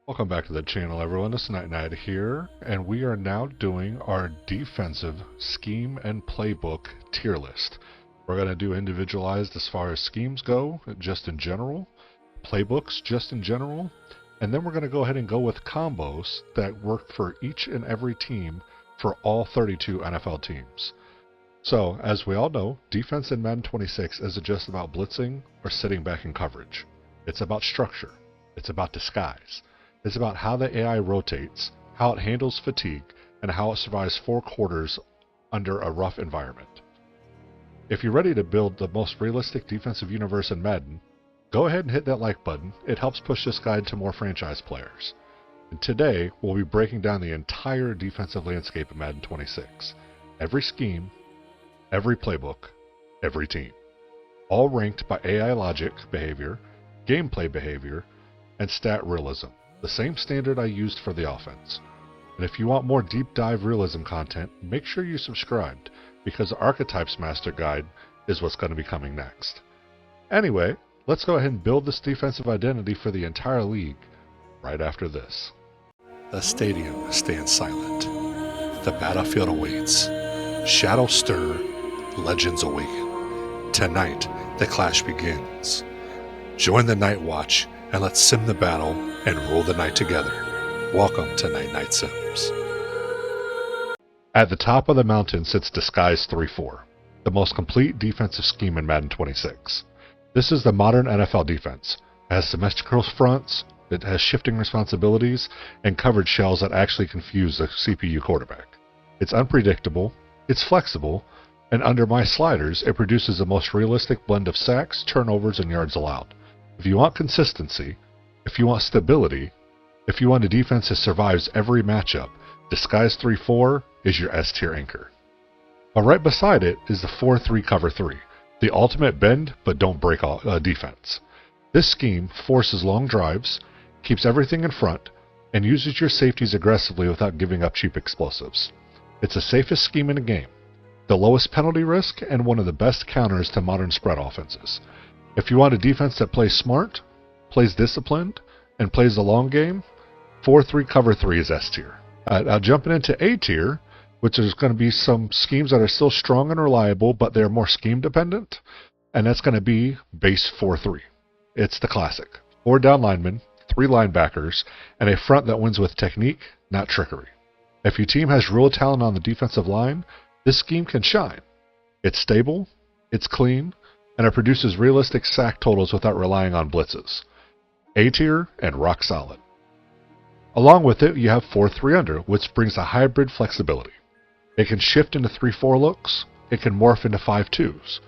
Welcome back to the channel, everyone. It's Night here, and we are now doing our defensive scheme and playbook tier list. We're going to do individualized as far as schemes go, just in general, playbooks just in general, and then we're going to go ahead and go with combos that work for each and every team for all 32 NFL teams. So, as we all know, defense in Madden 26 isn't just about blitzing or sitting back in coverage. It's about structure. It's about disguise. It's about how the AI rotates, how it handles fatigue, and how it survives 4 quarters under a rough environment. If you're ready to build the most realistic defensive universe in Madden, go ahead and hit that like button. It helps push this guide to more franchise players. And today, we'll be breaking down the entire defensive landscape of Madden 26. Every scheme, every playbook, every team. All ranked by AI logic behavior, gameplay behavior, and stat realism. The same standard I used for the offense. And if you want more deep dive realism content, make sure you subscribed, because the Archetypes Master Guide is what's going to be coming next. Anyway, let's go ahead and build this defensive identity for the entire league right after this. The stadium stands silent. The battlefield awaits. Shadows stir, legends awaken. Tonight, the clash begins. Join the Night Watch and let's sim the battle and rule the night together. Welcome to Night Sims. At the top of the mountain sits Disguise 3-4, the most complete defensive scheme in Madden 26. This is the modern NFL defense. It has symmetrical fronts, it has shifting responsibilities, and coverage shells that actually confuse the CPU quarterback. It's unpredictable, it's flexible, and under my sliders, it produces the most realistic blend of sacks, turnovers, and yards allowed. If you want consistency, if you want stability, if you want a defense that survives every matchup, Disguise 3-4 is your S tier anchor. But right beside it is the 4-3 cover 3, the ultimate bend but don't break defense. This scheme forces long drives, keeps everything in front, and uses your safeties aggressively without giving up cheap explosives. It's the safest scheme in the game, the lowest penalty risk, and one of the best counters to modern spread offenses. If you want a defense that plays smart, plays disciplined, and plays the long game, 4-3 cover 3 is S tier. Now jumping into A tier, which is going to be some schemes that are still strong and reliable, but they're more scheme dependent, and that's going to be base 4-3. It's the classic. 4 down linemen, 3 linebackers, and a front that wins with technique, not trickery. If your team has real talent on the defensive line, this scheme can shine. It's stable, it's clean, and it produces realistic sack totals without relying on blitzes. A tier and rock solid. Along with it, you have 4-3 under, which brings a hybrid flexibility. It can shift into 3-4 looks, it can morph into 5-2s,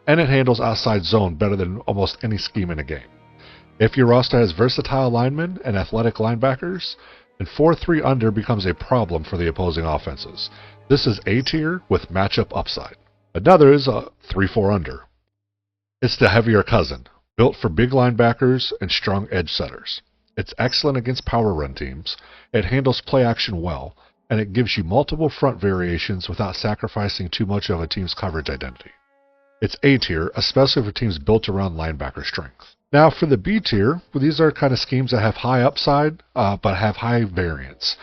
and it handles outside zone better than almost any scheme in a game. If your roster has versatile linemen and athletic linebackers, then 4-3 under becomes a problem for the opposing offenses. This is A tier with matchup upside. Another is a 3-4 under. It's the heavier cousin, built for big linebackers and strong edge setters. It's excellent against power run teams, it handles play action well, and it gives you multiple front variations without sacrificing too much of a team's coverage identity. It's A tier, especially for teams built around linebacker strength. Now for the B tier, these are kind of schemes that have high upside, but have high variance.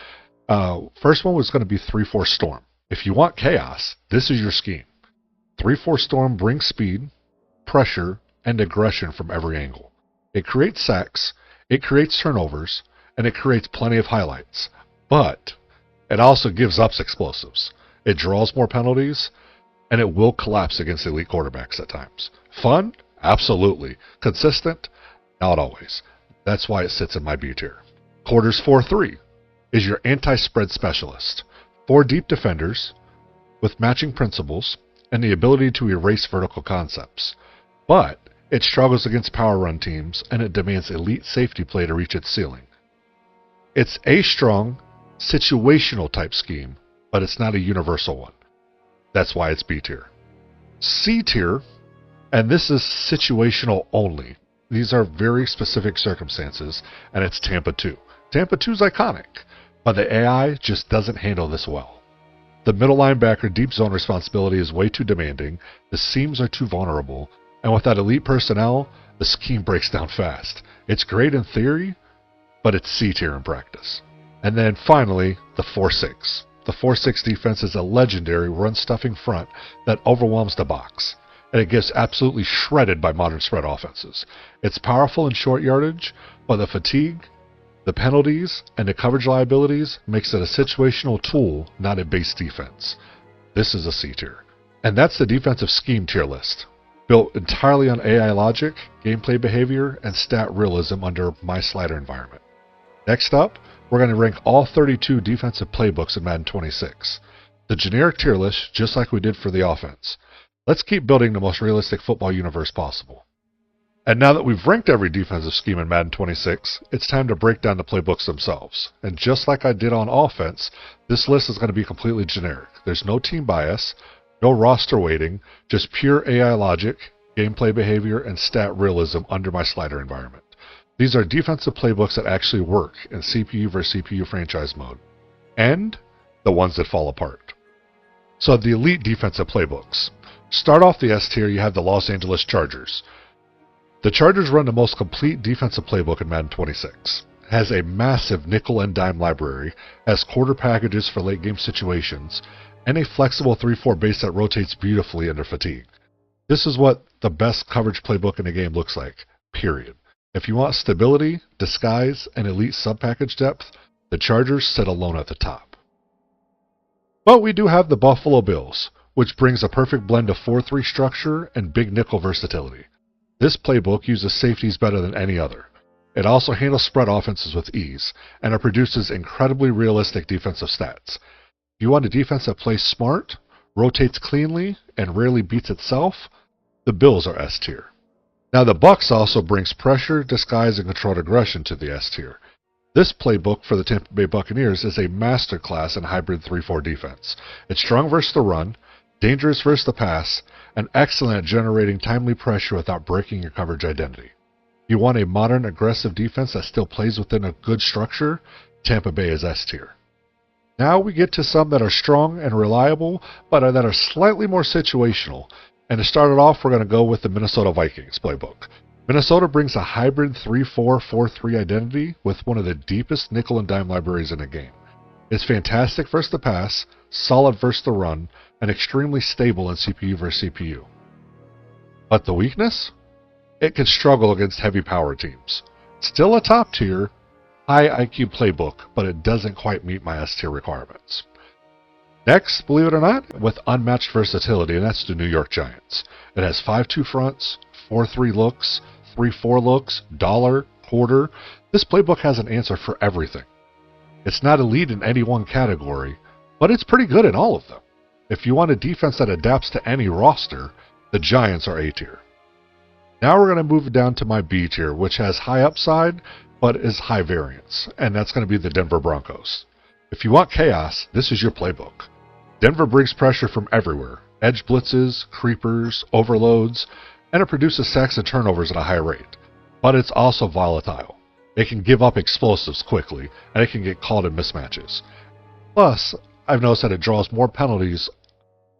First one was going to be 3-4 Storm. If you want chaos, this is your scheme. 3-4 Storm brings speed, pressure, and aggression from every angle. It creates sacks, it creates turnovers, and it creates plenty of highlights. But it also gives up explosives. It draws more penalties, and it will collapse against elite quarterbacks at times. Fun? Absolutely. Consistent? Not always. That's why it sits in my B tier. Quarters 4-3 is your anti-spread specialist. 4 deep defenders with matching principles and the ability to erase vertical concepts. But it struggles against power run teams, and it demands elite safety play to reach its ceiling. It's a strong, situational type scheme, but it's not a universal one. That's why it's B tier. C tier, and this is situational only. These are very specific circumstances, and it's Tampa 2. Tampa 2 is iconic, but the AI just doesn't handle this well. The middle linebacker deep zone responsibility is way too demanding, the seams are too vulnerable, and without elite personnel, the scheme breaks down fast. It's great in theory, but it's C tier in practice. And then finally, the 4-6. The 4-6 defense is a legendary run-stuffing front that overwhelms the box, and it gets absolutely shredded by modern spread offenses. It's powerful in short yardage, but the fatigue, the penalties, and the coverage liabilities makes it a situational tool, not a base defense. This is a C tier. And that's the defensive scheme tier list, built entirely on AI logic, gameplay behavior, and stat realism under my slider environment. Next up, we're going to rank all 32 defensive playbooks in Madden 26. The generic tier list, just like we did for the offense. Let's keep building the most realistic football universe possible. And now that we've ranked every defensive scheme in Madden 26, it's time to break down the playbooks themselves. And just like I did on offense, this list is going to be completely generic. There's no team bias, no roster weighting, just pure AI logic, gameplay behavior, and stat realism under my slider environment. These are defensive playbooks that actually work in CPU versus CPU franchise mode, and the ones that fall apart. So the elite defensive playbooks. Start off the S tier, you have the Los Angeles Chargers. The Chargers run the most complete defensive playbook in Madden 26. It has a massive nickel and dime library, has quarter packages for late game situations, and a flexible 3-4 base that rotates beautifully under fatigue. This is what the best coverage playbook in the game looks like, period. If you want stability, disguise, and elite sub-package depth, the Chargers sit alone at the top. But we do have the Buffalo Bills, which brings a perfect blend of 4-3 structure and big nickel versatility. This playbook uses safeties better than any other. It also handles spread offenses with ease, and it produces incredibly realistic defensive stats. If you want a defense that plays smart, rotates cleanly, and rarely beats itself, the Bills are S tier. Now the Bucs also brings pressure, disguise, and controlled aggression to the S tier. This playbook for the Tampa Bay Buccaneers is a masterclass in hybrid 3-4 defense. It's strong versus the run, dangerous versus the pass, and excellent at generating timely pressure without breaking your coverage identity. You want a modern, aggressive defense that still plays within a good structure? Tampa Bay is S tier. Now we get to some that are strong and reliable, but that are slightly more situational. And to start it off, we're going to go with the Minnesota Vikings playbook. Minnesota brings a hybrid 3-4-4-3 identity with one of the deepest nickel and dime libraries in the game. It's fantastic versus the pass, solid versus the run, and extremely stable in CPU versus CPU. But the weakness? It can struggle against heavy power teams. Still a top tier, high IQ playbook, but it doesn't quite meet my S tier requirements. Next, believe it or not, with unmatched versatility, and that's the New York Giants. It has 5-2 fronts, 4-3 looks, 3-4 looks, dollar, quarter. This playbook has an answer for everything. It's not elite in any one category, but it's pretty good in all of them. If you want a defense that adapts to any roster, the Giants are A tier. Now we're going to move down to my B tier, which has high upside, but is high variance, and that's going to be the Denver Broncos. If you want chaos, this is your playbook. Denver brings pressure from everywhere, edge blitzes, creepers, overloads, and it produces sacks and turnovers at a high rate. But it's also volatile. It can give up explosives quickly, and it can get caught in mismatches. Plus, I've noticed that it draws more penalties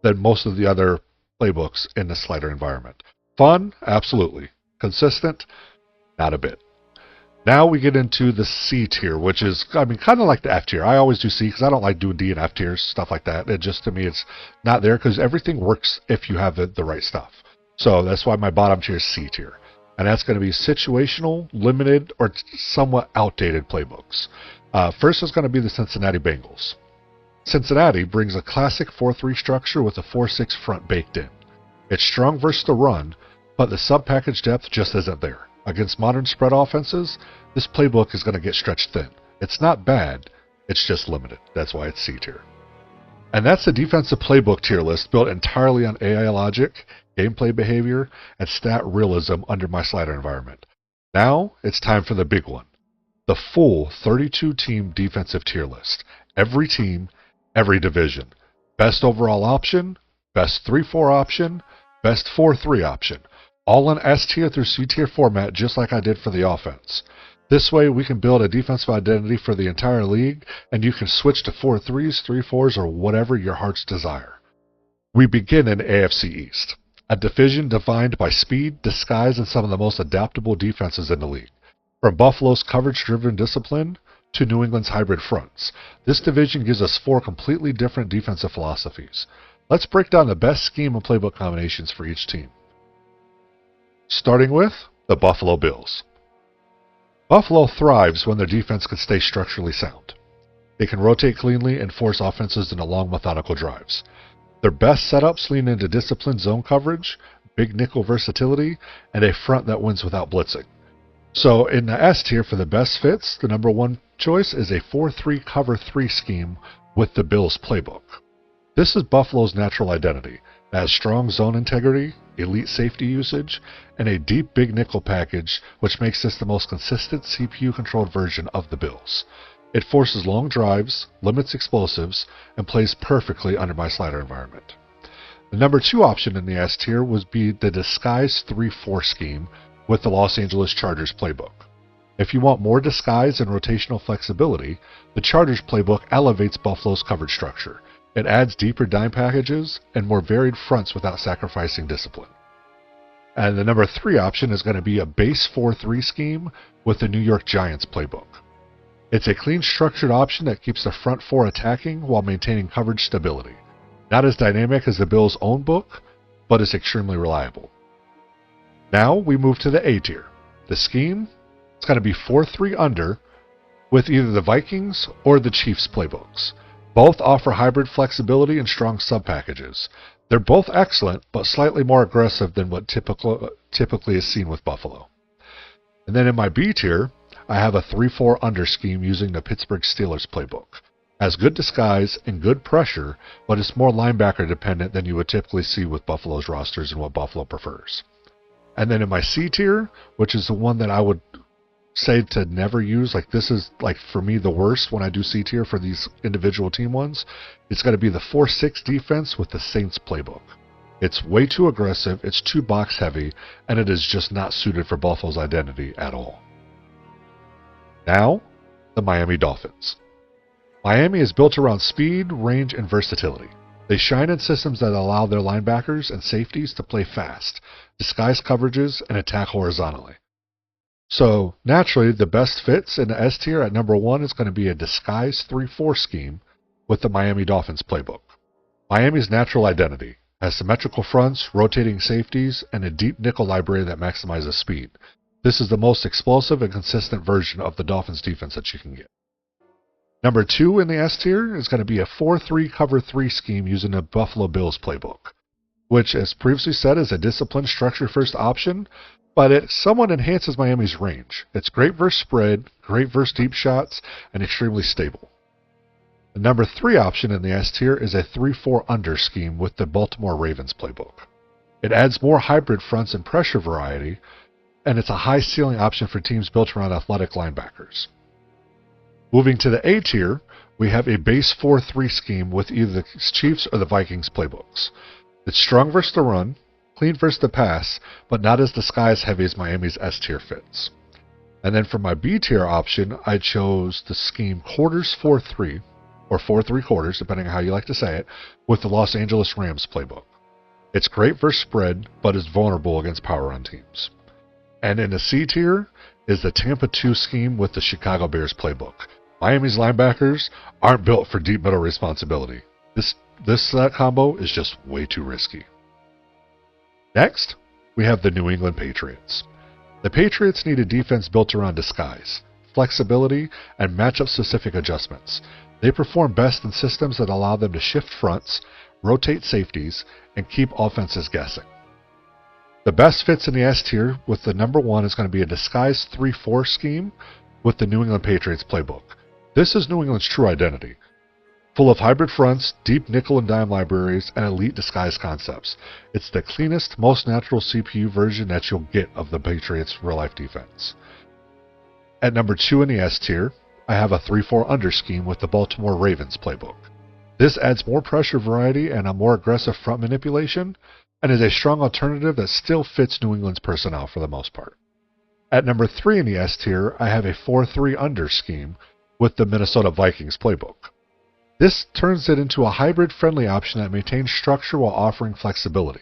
than most of the other playbooks in the slider environment. Fun? Absolutely. Consistent? Not a bit. Now we get into the C tier, which is, kind of like the F tier. I always do C because I don't like doing D and F tiers, stuff like that. It just, to me, it's not there because everything works if you have the right stuff. So that's why my bottom tier is C tier. And that's going to be situational, limited, or somewhat outdated playbooks. First is going to be the Cincinnati Bengals. Cincinnati brings a classic 4-3 structure with a 4-6 front baked in. It's strong versus the run, but the sub-package depth just isn't there. Against modern spread offenses, this playbook is going to get stretched thin. It's not bad, it's just limited. That's why it's C tier. And that's the defensive playbook tier list built entirely on AI logic, gameplay behavior, and stat realism under my slider environment. Now, it's time for the big one. The full 32-team defensive tier list. Every team, every division. Best overall option, best 3-4 option, best 4-3 option. All in S tier through C tier format, just like I did for the offense. This way we can build a defensive identity for the entire league, and you can switch to 4-3s, 3-4s, or whatever your heart's desire. We begin in AFC East, a division defined by speed, disguise, and some of the most adaptable defenses in the league. From Buffalo's coverage-driven discipline to New England's hybrid fronts, this division gives us 4 completely different defensive philosophies. Let's break down the best scheme and playbook combinations for each team. Starting with the Buffalo Bills. Buffalo thrives when their defense can stay structurally sound. They can rotate cleanly and force offenses into long, methodical drives. Their best setups lean into disciplined zone coverage, big nickel versatility, and a front that wins without blitzing. So in the S tier for the best fits, the number 1 choice is a 4-3 cover 3 scheme with the Bills playbook. This is Buffalo's natural identity. It has strong zone integrity, elite safety usage, and a deep big nickel package, which makes this the most consistent CPU-controlled version of the Bills. It forces long drives, limits explosives, and plays perfectly under my slider environment. The number 2 option in the S tier would be the disguise 3-4 scheme with the Los Angeles Chargers playbook. If you want more disguise and rotational flexibility, the Chargers playbook elevates Buffalo's coverage structure. It adds deeper dime packages and more varied fronts without sacrificing discipline. And the number 3 option is going to be a base 4-3 scheme with the New York Giants playbook. It's a clean structured option that keeps the front 4 attacking while maintaining coverage stability. Not as dynamic as the Bills' own book, but is extremely reliable. Now we move to the A tier. The scheme is going to be 4-3 under with either the Vikings or the Chiefs playbooks. Both offer hybrid flexibility and strong sub-packages. They're both excellent, but slightly more aggressive than what typically is seen with Buffalo. And then in my B tier, I have a 3-4 under scheme using the Pittsburgh Steelers playbook. Has good disguise and good pressure, but it's more linebacker dependent than you would typically see with Buffalo's rosters and what Buffalo prefers. And then in my C tier, which is the one that I would say to never use, like this is like for me the worst when I do C tier for these individual team ones, it's going to be the 4-6 defense with the Saints playbook. It's way too aggressive, it's too box heavy, and it is just not suited for Buffalo's identity at all. Now, the Miami Dolphins. Miami is built around speed, range, and versatility. They shine in systems that allow their linebackers and safeties to play fast, disguise coverages, and attack horizontally. So, naturally, the best fits in the S tier at number 1 is going to be a disguise 3-4 scheme with the Miami Dolphins playbook. Miami's natural identity has symmetrical fronts, rotating safeties, and a deep nickel library that maximizes speed. This is the most explosive and consistent version of the Dolphins defense that you can get. Number 2 in the S tier is going to be a 4-3 cover 3 scheme using the Buffalo Bills playbook, which, as previously said, is a disciplined structure first option, but it somewhat enhances Miami's range. It's great versus spread, great versus deep shots, and extremely stable. The number 3 option in the S tier is a 3-4 under scheme with the Baltimore Ravens playbook. It adds more hybrid fronts and pressure variety, and it's a high ceiling option for teams built around athletic linebackers. Moving to the A tier, we have a base 4-3 scheme with either the Chiefs or the Vikings playbooks. It's strong versus the run, clean versus the pass, but not as disguise heavy as Miami's S tier fits. And then for my B tier option, I chose the scheme quarters 4-3, or 4-3 quarters, depending on how you like to say it, with the Los Angeles Rams playbook. It's great versus spread, but is vulnerable against power run teams. And in the C tier is the Tampa 2 scheme with the Chicago Bears playbook. Miami's linebackers aren't built for deep middle responsibility. This combo is just way too risky. Next, we have the New England Patriots. The Patriots need a defense built around disguise, flexibility, and matchup-specific adjustments. They perform best in systems that allow them to shift fronts, rotate safeties, and keep offenses guessing. The best fits in the S tier with the number 1 is going to be a disguise 3-4 scheme with the New England Patriots playbook. This is New England's true identity, full of hybrid fronts, deep nickel and dime libraries, and elite disguise concepts. It's the cleanest, most natural CPU version that you'll get of the Patriots' real-life defense. At number 2 in the S tier, I have a 3-4 under scheme with the Baltimore Ravens playbook. This adds more pressure variety and a more aggressive front manipulation, and is a strong alternative that still fits New England's personnel for the most part. At number 3 in the S tier, I have a 4-3 under scheme with the Minnesota Vikings playbook. This turns it into a hybrid-friendly option that maintains structure while offering flexibility.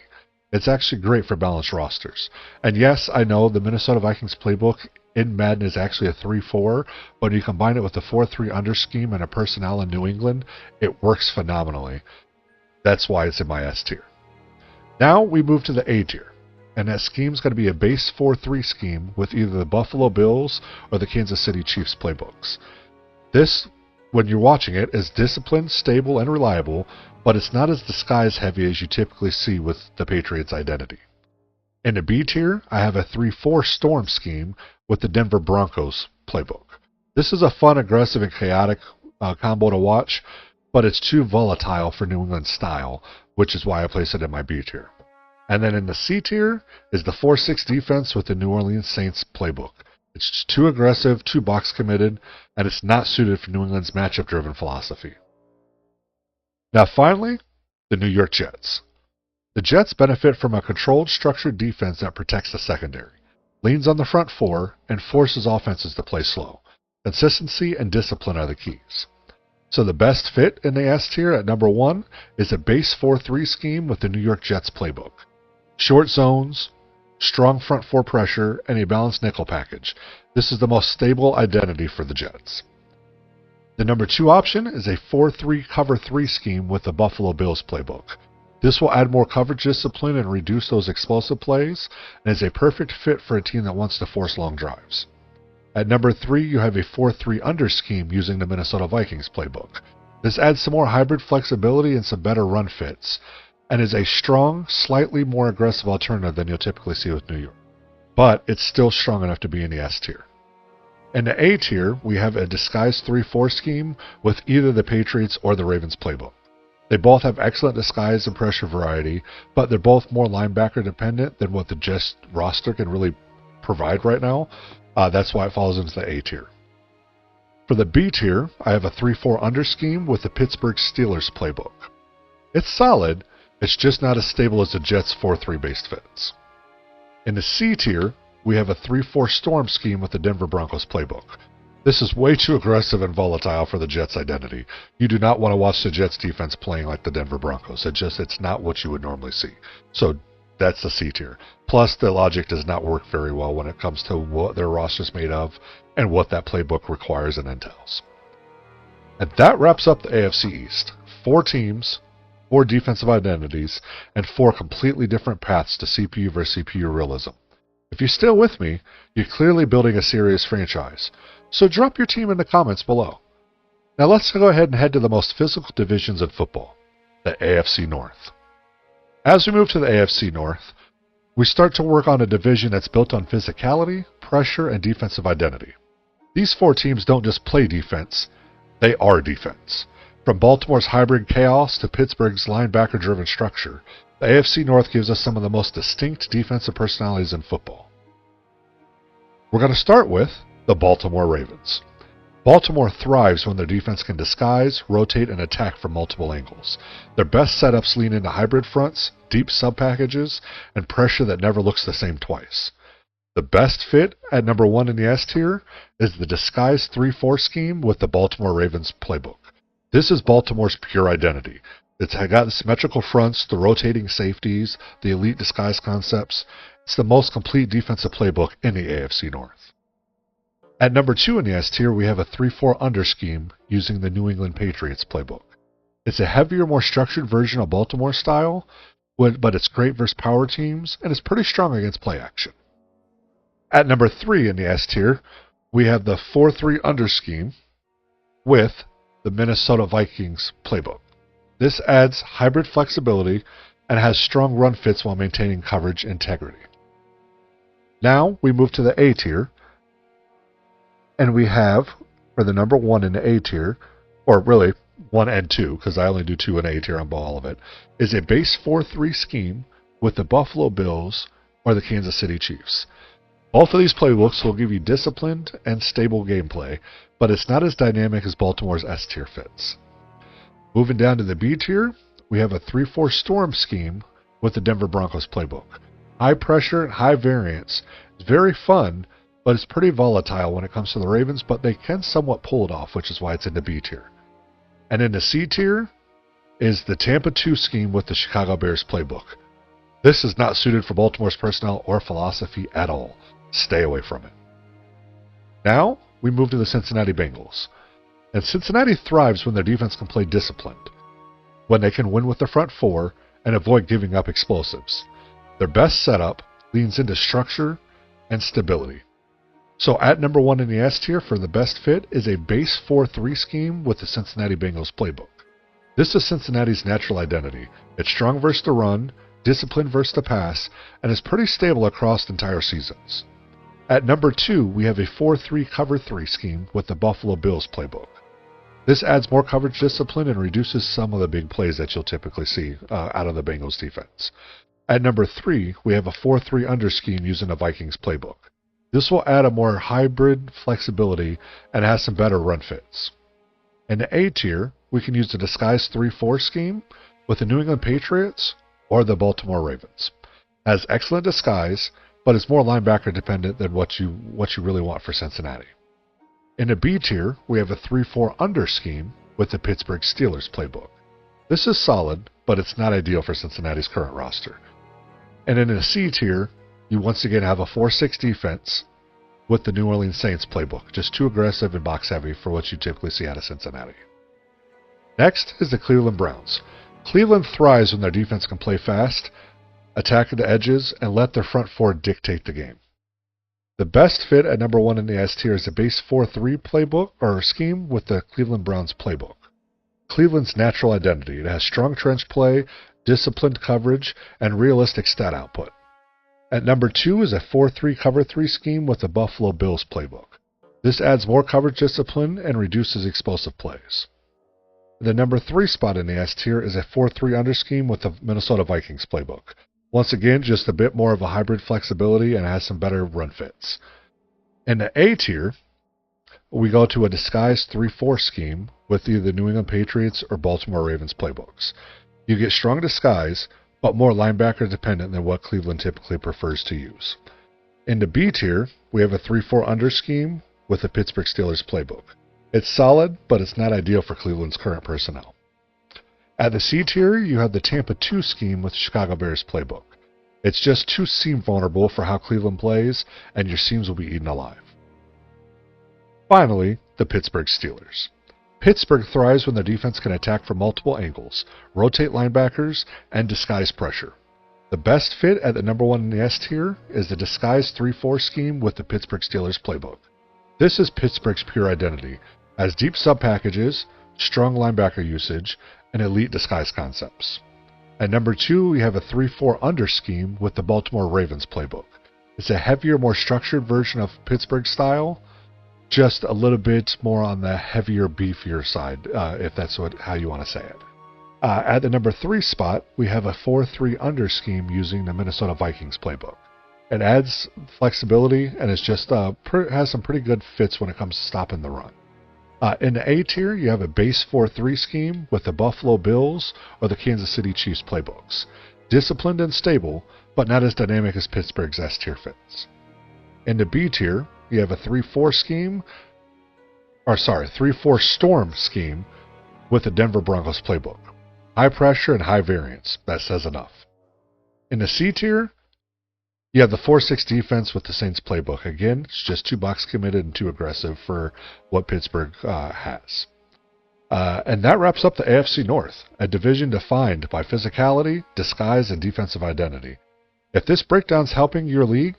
It's actually great for balanced rosters. And yes, I know the Minnesota Vikings playbook in Madden is actually a 3-4, but when you combine it with the 4-3 under scheme and a personnel in New England, it works phenomenally. That's why it's in my S tier. Now we move to the A tier, and that scheme's going to be a base 4-3 scheme with either the Buffalo Bills or the Kansas City Chiefs playbooks. This, when you're watching it, is disciplined, stable, and reliable, but it's not as disguise heavy as you typically see with the Patriots' identity. In the B tier, I have a 3-4 storm scheme with the Denver Broncos playbook. This is a fun, aggressive, and chaotic combo to watch, but it's too volatile for New England style, which is why I place it in my B tier. And then in the C tier is the 4-6 defense with the New Orleans Saints playbook. It's just too aggressive, too box committed, and it's not suited for New England's matchup-driven philosophy. Now finally, the New York Jets. The Jets benefit from a controlled, structured defense that protects the secondary, leans on the front four, and forces offenses to play slow. Consistency and discipline are the keys. So the best fit in the S tier at number 1 is a base 4-3 scheme with the New York Jets playbook. Short zones, strong front four pressure, and a balanced nickel package. This is the most stable identity for the Jets. The number 2 option is a 4-3 cover 3 scheme with the Buffalo Bills playbook. This will add more coverage discipline and reduce those explosive plays, and is a perfect fit for a team that wants to force long drives. At number 3, you have a 4-3 under scheme using the Minnesota Vikings playbook. This adds some more hybrid flexibility and some better run fits, and is a strong, slightly more aggressive alternative than you'll typically see with New York. But it's still strong enough to be in the S tier. In the A tier, we have a disguised 3-4 scheme with either the Patriots or the Ravens playbook. They both have excellent disguise and pressure variety, but they're both more linebacker dependent than what the Jets roster can really provide right now. That's why it falls into the A tier. For the B tier, I have a 3-4 under scheme with the Pittsburgh Steelers playbook. It's solid, it's just not as stable as the Jets' 4-3 based fits. In the C tier, we have a 3-4 storm scheme with the Denver Broncos playbook. This is way too aggressive and volatile for the Jets' identity. You do not want to watch the Jets' defense playing like the Denver Broncos. It's not what you would normally see. So that's the C tier. Plus, the logic does not work very well when it comes to what their roster is made of and what that playbook requires and entails. And that wraps up the AFC East. 4 teams, 4 defensive identities, and 4 completely different paths to CPU versus CPU realism. If you're still with me, you're clearly building a serious franchise. So drop your team in the comments below. Now let's go ahead and head to the most physical divisions in football, the AFC North. As we move to the AFC North, we start to work on a division that's built on physicality, pressure, and defensive identity. These 4 teams don't just play defense, they are defense. From Baltimore's hybrid chaos to Pittsburgh's linebacker-driven structure, the AFC North gives us some of the most distinct defensive personalities in football. We're going to start with the Baltimore Ravens. Baltimore thrives when their defense can disguise, rotate, and attack from multiple angles. Their best setups lean into hybrid fronts, deep sub-packages, and pressure that never looks the same twice. The best fit at number 1 in the S tier is the disguised 3-4 scheme with the Baltimore Ravens playbook. This is Baltimore's pure identity. It's got the symmetrical fronts, the rotating safeties, the elite disguise concepts. It's the most complete defensive playbook in the AFC North. At number 2 in the S tier, we have a 3-4 under scheme using the New England Patriots playbook. It's a heavier, more structured version of Baltimore style, but it's great versus power teams, and it's pretty strong against play action. At number 3 in the S tier, we have the 4-3 under scheme with the Minnesota Vikings playbook. This adds hybrid flexibility and has strong run fits while maintaining coverage integrity. Now we move to the A tier, and we have, for the number 1 in the A tier, or really 1 and 2, because I only do 2 in A tier on all of it, is a base 4-3 scheme with the Buffalo Bills or the Kansas City Chiefs. Both of these playbooks will give you disciplined and stable gameplay, but it's not as dynamic as Baltimore's S tier fits. Moving down to the B tier, we have a 3-4 storm scheme with the Denver Broncos playbook. High pressure and high variance. It's very fun, but it's pretty volatile when it comes to the Ravens, but they can somewhat pull it off, which is why it's in the B tier. And in the C tier is the Tampa 2 scheme with the Chicago Bears playbook. This is not suited for Baltimore's personnel or philosophy at all. Stay away from it. Now, we move to the Cincinnati Bengals. And Cincinnati thrives when their defense can play disciplined, when they can win with their front four and avoid giving up explosives. Their best setup leans into structure and stability. So at number 1 in the S tier for the best fit is a base 4-3 scheme with the Cincinnati Bengals playbook. This is Cincinnati's natural identity. It's strong versus the run, disciplined versus the pass, and is pretty stable across entire seasons. At number 2, we have a 4-3 cover 3 scheme with the Buffalo Bills playbook. This adds more coverage discipline and reduces some of the big plays that you'll typically see out of the Bengals defense. At number 3, we have a 4-3 under scheme using the Vikings playbook. This will add a more hybrid flexibility and has some better run fits. In the A tier, we can use the disguised 3-4 scheme with the New England Patriots or the Baltimore Ravens. It has excellent disguise, but it's more linebacker dependent than what you really want for Cincinnati. In the B tier, we have a 3-4 under scheme with the Pittsburgh Steelers playbook. This is solid, but it's not ideal for Cincinnati's current roster. And in the C tier, you once again have a 4-6 defense with the New Orleans Saints playbook, just too aggressive and box heavy for what you typically see out of Cincinnati. Next is the Cleveland Browns. Cleveland thrives when their defense can play fast, attack at the edges, and let their front four dictate the game. The best fit at number 1 in the S tier is a base 4-3 playbook or scheme with the Cleveland Browns playbook. Cleveland's natural identity. It has strong trench play, disciplined coverage, and realistic stat output. At number 2 is a 4-3 cover 3 scheme with the Buffalo Bills playbook. This adds more coverage discipline and reduces explosive plays. The number 3 spot in the S tier is a 4-3 under scheme with the Minnesota Vikings playbook. Once again, just a bit more of a hybrid flexibility and has some better run fits. In the A tier, we go to a disguised 3-4 scheme with either the New England Patriots or Baltimore Ravens playbooks. You get strong disguise, but more linebacker dependent than what Cleveland typically prefers to use. In the B tier, we have a 3-4 under scheme with the Pittsburgh Steelers playbook. It's solid, but it's not ideal for Cleveland's current personnel. At the C tier, you have the Tampa 2 scheme with the Chicago Bears playbook. It's just too seam vulnerable for how Cleveland plays, and your seams will be eaten alive. Finally, the Pittsburgh Steelers. Pittsburgh thrives when their defense can attack from multiple angles, rotate linebackers, and disguise pressure. The best fit at the number 1 in the S tier is the disguised 3-4 scheme with the Pittsburgh Steelers playbook. This is Pittsburgh's pure identity, as deep sub-packages, strong linebacker usage, and elite disguise concepts. At number 2, we have a 3-4 under scheme with the Baltimore Ravens playbook. It's a heavier, more structured version of Pittsburgh style, just a little bit more on the heavier, beefier side, if that's how you want to say it. At the number 3 spot, we have a 4-3 under scheme using the Minnesota Vikings playbook. It adds flexibility and it's just has some pretty good fits when it comes to stopping the run. In the A tier, you have a base 4-3 scheme with the Buffalo Bills or the Kansas City Chiefs playbooks. Disciplined and stable, but not as dynamic as Pittsburgh's S tier fits. In the B tier, you have a 3-4 storm scheme with the Denver Broncos playbook. High pressure and high variance. That says enough. In the C tier, you have the 4-6 defense with the Saints playbook. Again, it's just too box committed and too aggressive for what Pittsburgh has. And that wraps up the AFC North, a division defined by physicality, disguise, and defensive identity. If this breakdown's helping your league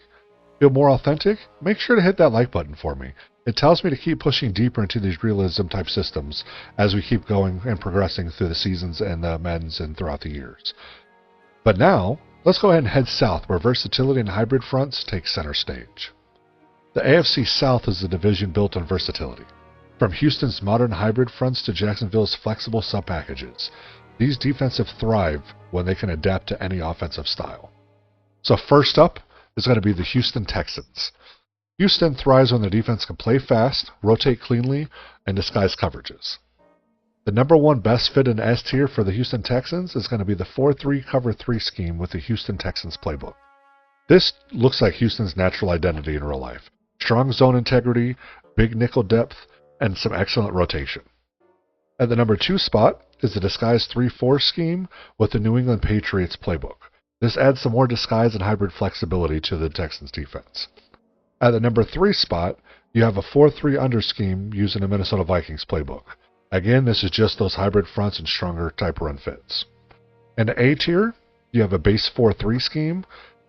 feel more authentic, make sure to hit that like button for me. It tells me to keep pushing deeper into these realism type systems as we keep going and progressing through the seasons and the Maddens and throughout the years. But now, let's go ahead and head south where versatility and hybrid fronts take center stage. The AFC South is a division built on versatility. From Houston's modern hybrid fronts to Jacksonville's flexible sub-packages, these defensive thrive when they can adapt to any offensive style. So first up is going to be the Houston Texans. Houston thrives when their defense can play fast, rotate cleanly, and disguise coverages. The number 1 best fit in S tier for the Houston Texans is going to be the 4-3 cover 3 scheme with the Houston Texans playbook. This looks like Houston's natural identity in real life. Strong zone integrity, big nickel depth, and some excellent rotation. At the number 2 spot is the disguised 3-4 scheme with the New England Patriots playbook. This adds some more disguise and hybrid flexibility to the Texans defense. At the number 3 spot, you have a 4-3 under scheme using the Minnesota Vikings playbook. Again, this is just those hybrid fronts and stronger type run fits. In the A tier, you have a base 4-3 scheme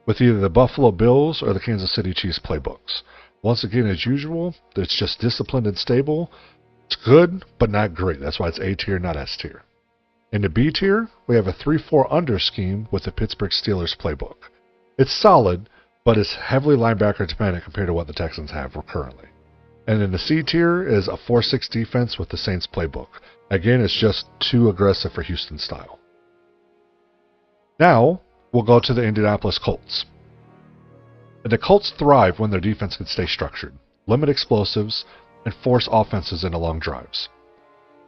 with either the Buffalo Bills or the Kansas City Chiefs playbooks. Once again, as usual, it's just disciplined and stable. It's good, but not great. That's why it's A tier, not S tier. In the B tier, we have a 3-4 under scheme with the Pittsburgh Steelers playbook. It's solid, but it's heavily linebacker dependent compared to what the Texans have currently. And in the C tier is a 4-6 defense with the Saints playbook. Again, it's just too aggressive for Houston style. Now, we'll go to the Indianapolis Colts. And the Colts thrive when their defense can stay structured, limit explosives, and force offenses into long drives.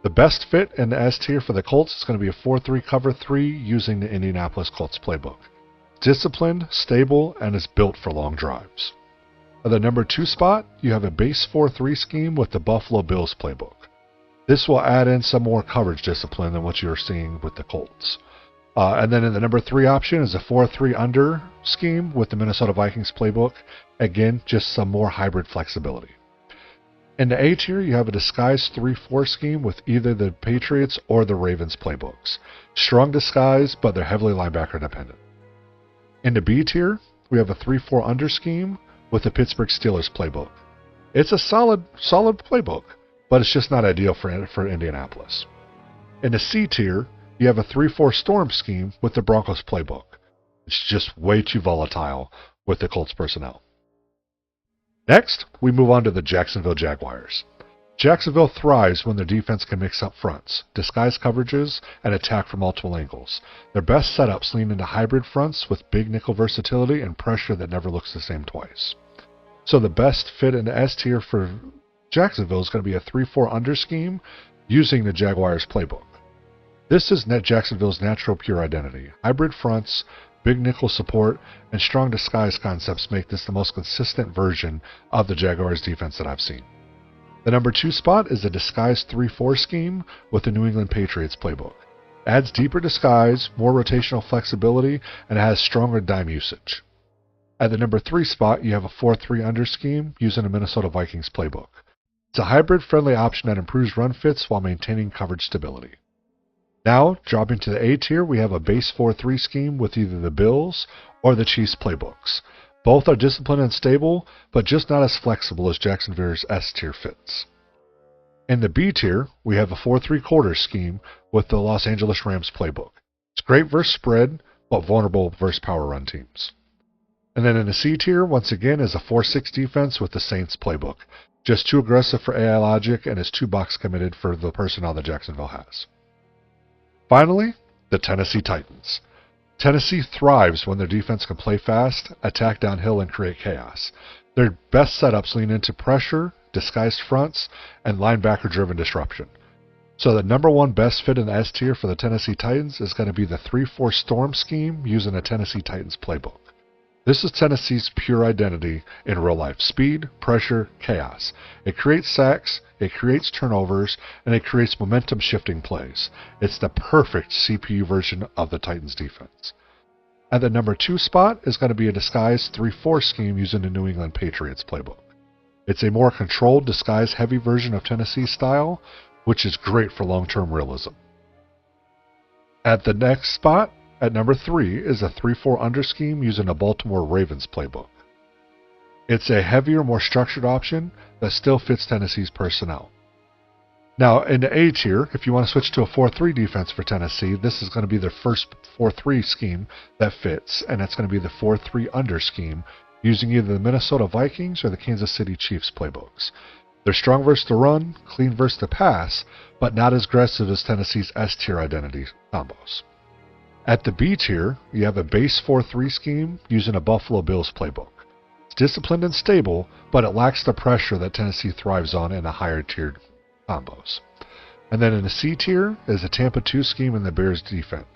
The best fit in the S tier for the Colts is going to be a 4-3 cover 3 using the Indianapolis Colts playbook. Disciplined, stable, and is built for long drives. At the number 2 spot, you have a base 4-3 scheme with the Buffalo Bills playbook. This will add in some more coverage discipline than what you're seeing with the Colts. And then in the number 3 option is a 4-3 under scheme with the Minnesota Vikings playbook. Again, just some more hybrid flexibility. In the A tier, you have a disguised 3-4 scheme with either the Patriots or the Ravens playbooks. Strong disguise, but they're heavily linebacker dependent. In the B tier, we have a 3-4 under scheme with the Pittsburgh Steelers playbook. It's a solid playbook, but it's just not ideal for Indianapolis. In the C tier, you have a 3-4 storm scheme with the Broncos playbook. It's just way too volatile with the Colts personnel. Next, we move on to the Jacksonville Jaguars. Jacksonville thrives when their defense can mix up fronts, disguise coverages, and attack from multiple angles. Their best setups lean into hybrid fronts with big nickel versatility and pressure that never looks the same twice. So the best fit in the S tier for Jacksonville is going to be a 3-4 under scheme using the Jaguars playbook. This is Jacksonville's natural pure identity. Hybrid fronts, big nickel support, and strong disguise concepts make this the most consistent version of the Jaguars defense that I've seen. The number 2 spot is a disguised 3-4 scheme with the New England Patriots playbook. Adds deeper disguise, more rotational flexibility, and has stronger dime usage. At the number 3 spot, you have a 4-3 under scheme using the Minnesota Vikings playbook. It's a hybrid-friendly option that improves run fits while maintaining coverage stability. Now, dropping to the A tier, we have a base 4-3 scheme with either the Bills or the Chiefs playbooks. Both are disciplined and stable, but just not as flexible as Jacksonville's S tier fits. In the B tier, we have a 4-3 quarter scheme with the Los Angeles Rams playbook. It's great versus spread, but vulnerable versus power run teams. And then in the C tier, once again, is a 4-6 defense with the Saints playbook. Just too aggressive for AI logic and is too box committed for the personnel that Jacksonville has. Finally, the Tennessee Titans. Tennessee thrives when their defense can play fast, attack downhill, and create chaos. Their best setups lean into pressure, disguised fronts, and linebacker-driven disruption. So the number 1 best fit in the S tier for the Tennessee Titans is going to be the 3-4 storm scheme using the Tennessee Titans playbook. This is Tennessee's pure identity in real life. Speed, pressure, chaos. It creates sacks, it creates turnovers, and it creates momentum-shifting plays. It's the perfect CPU version of the Titans defense. At the number 2 spot is going to be a disguised 3-4 scheme using the New England Patriots playbook. It's a more controlled, disguise-heavy version of Tennessee's style, which is great for long-term realism. At the next spot, at number 3, is a 3-4 under scheme using a Baltimore Ravens playbook. It's a heavier, more structured option that still fits Tennessee's personnel. Now, in the A tier, if you want to switch to a 4-3 defense for Tennessee, this is going to be their first 4-3 scheme that fits, and that's going to be the 4-3 under scheme using either the Minnesota Vikings or the Kansas City Chiefs playbooks. They're strong versus the run, clean versus the pass, but not as aggressive as Tennessee's S tier identity combos. At the B tier, you have a base 4-3 scheme using a Buffalo Bills playbook. It's disciplined and stable, but it lacks the pressure that Tennessee thrives on in the higher tiered combos. And then in the C tier is a Tampa 2 scheme in the Bears defense,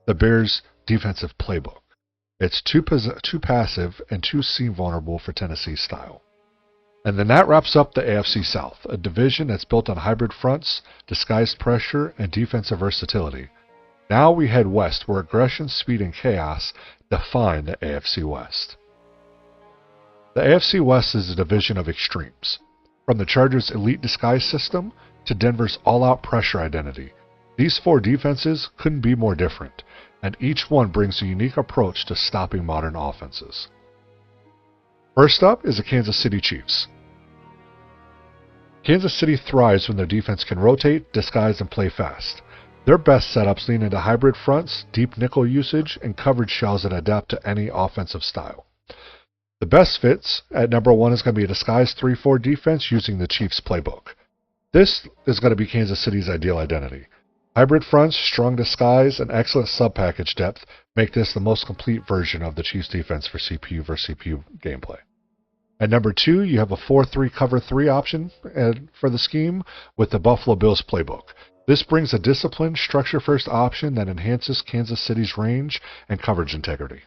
the Bears defensive playbook. It's too passive and too seam vulnerable for Tennessee's style. And then that wraps up the AFC South, a division that's built on hybrid fronts, disguised pressure, and defensive versatility. Now we head west, where aggression, speed, and chaos define the AFC West. The AFC West is a division of extremes, from the Chargers' elite disguise system to Denver's all-out pressure identity. These four defenses couldn't be more different, and each one brings a unique approach to stopping modern offenses. First up is the Kansas City Chiefs. Kansas City thrives when their defense can rotate, disguise, and play fast. Their best setups lean into hybrid fronts, deep nickel usage, and coverage shells that adapt to any offensive style. The best fits at number one is going to be a disguised 3-4 defense using the Chiefs playbook. This is going to be Kansas City's ideal identity. Hybrid fronts, strong disguise, and excellent sub-package depth make this the most complete version of the Chiefs defense for CPU versus CPU gameplay. At number two, you have a 4-3 cover 3 option for the scheme with the Buffalo Bills playbook. This brings a disciplined, structure-first option that enhances Kansas City's range and coverage integrity.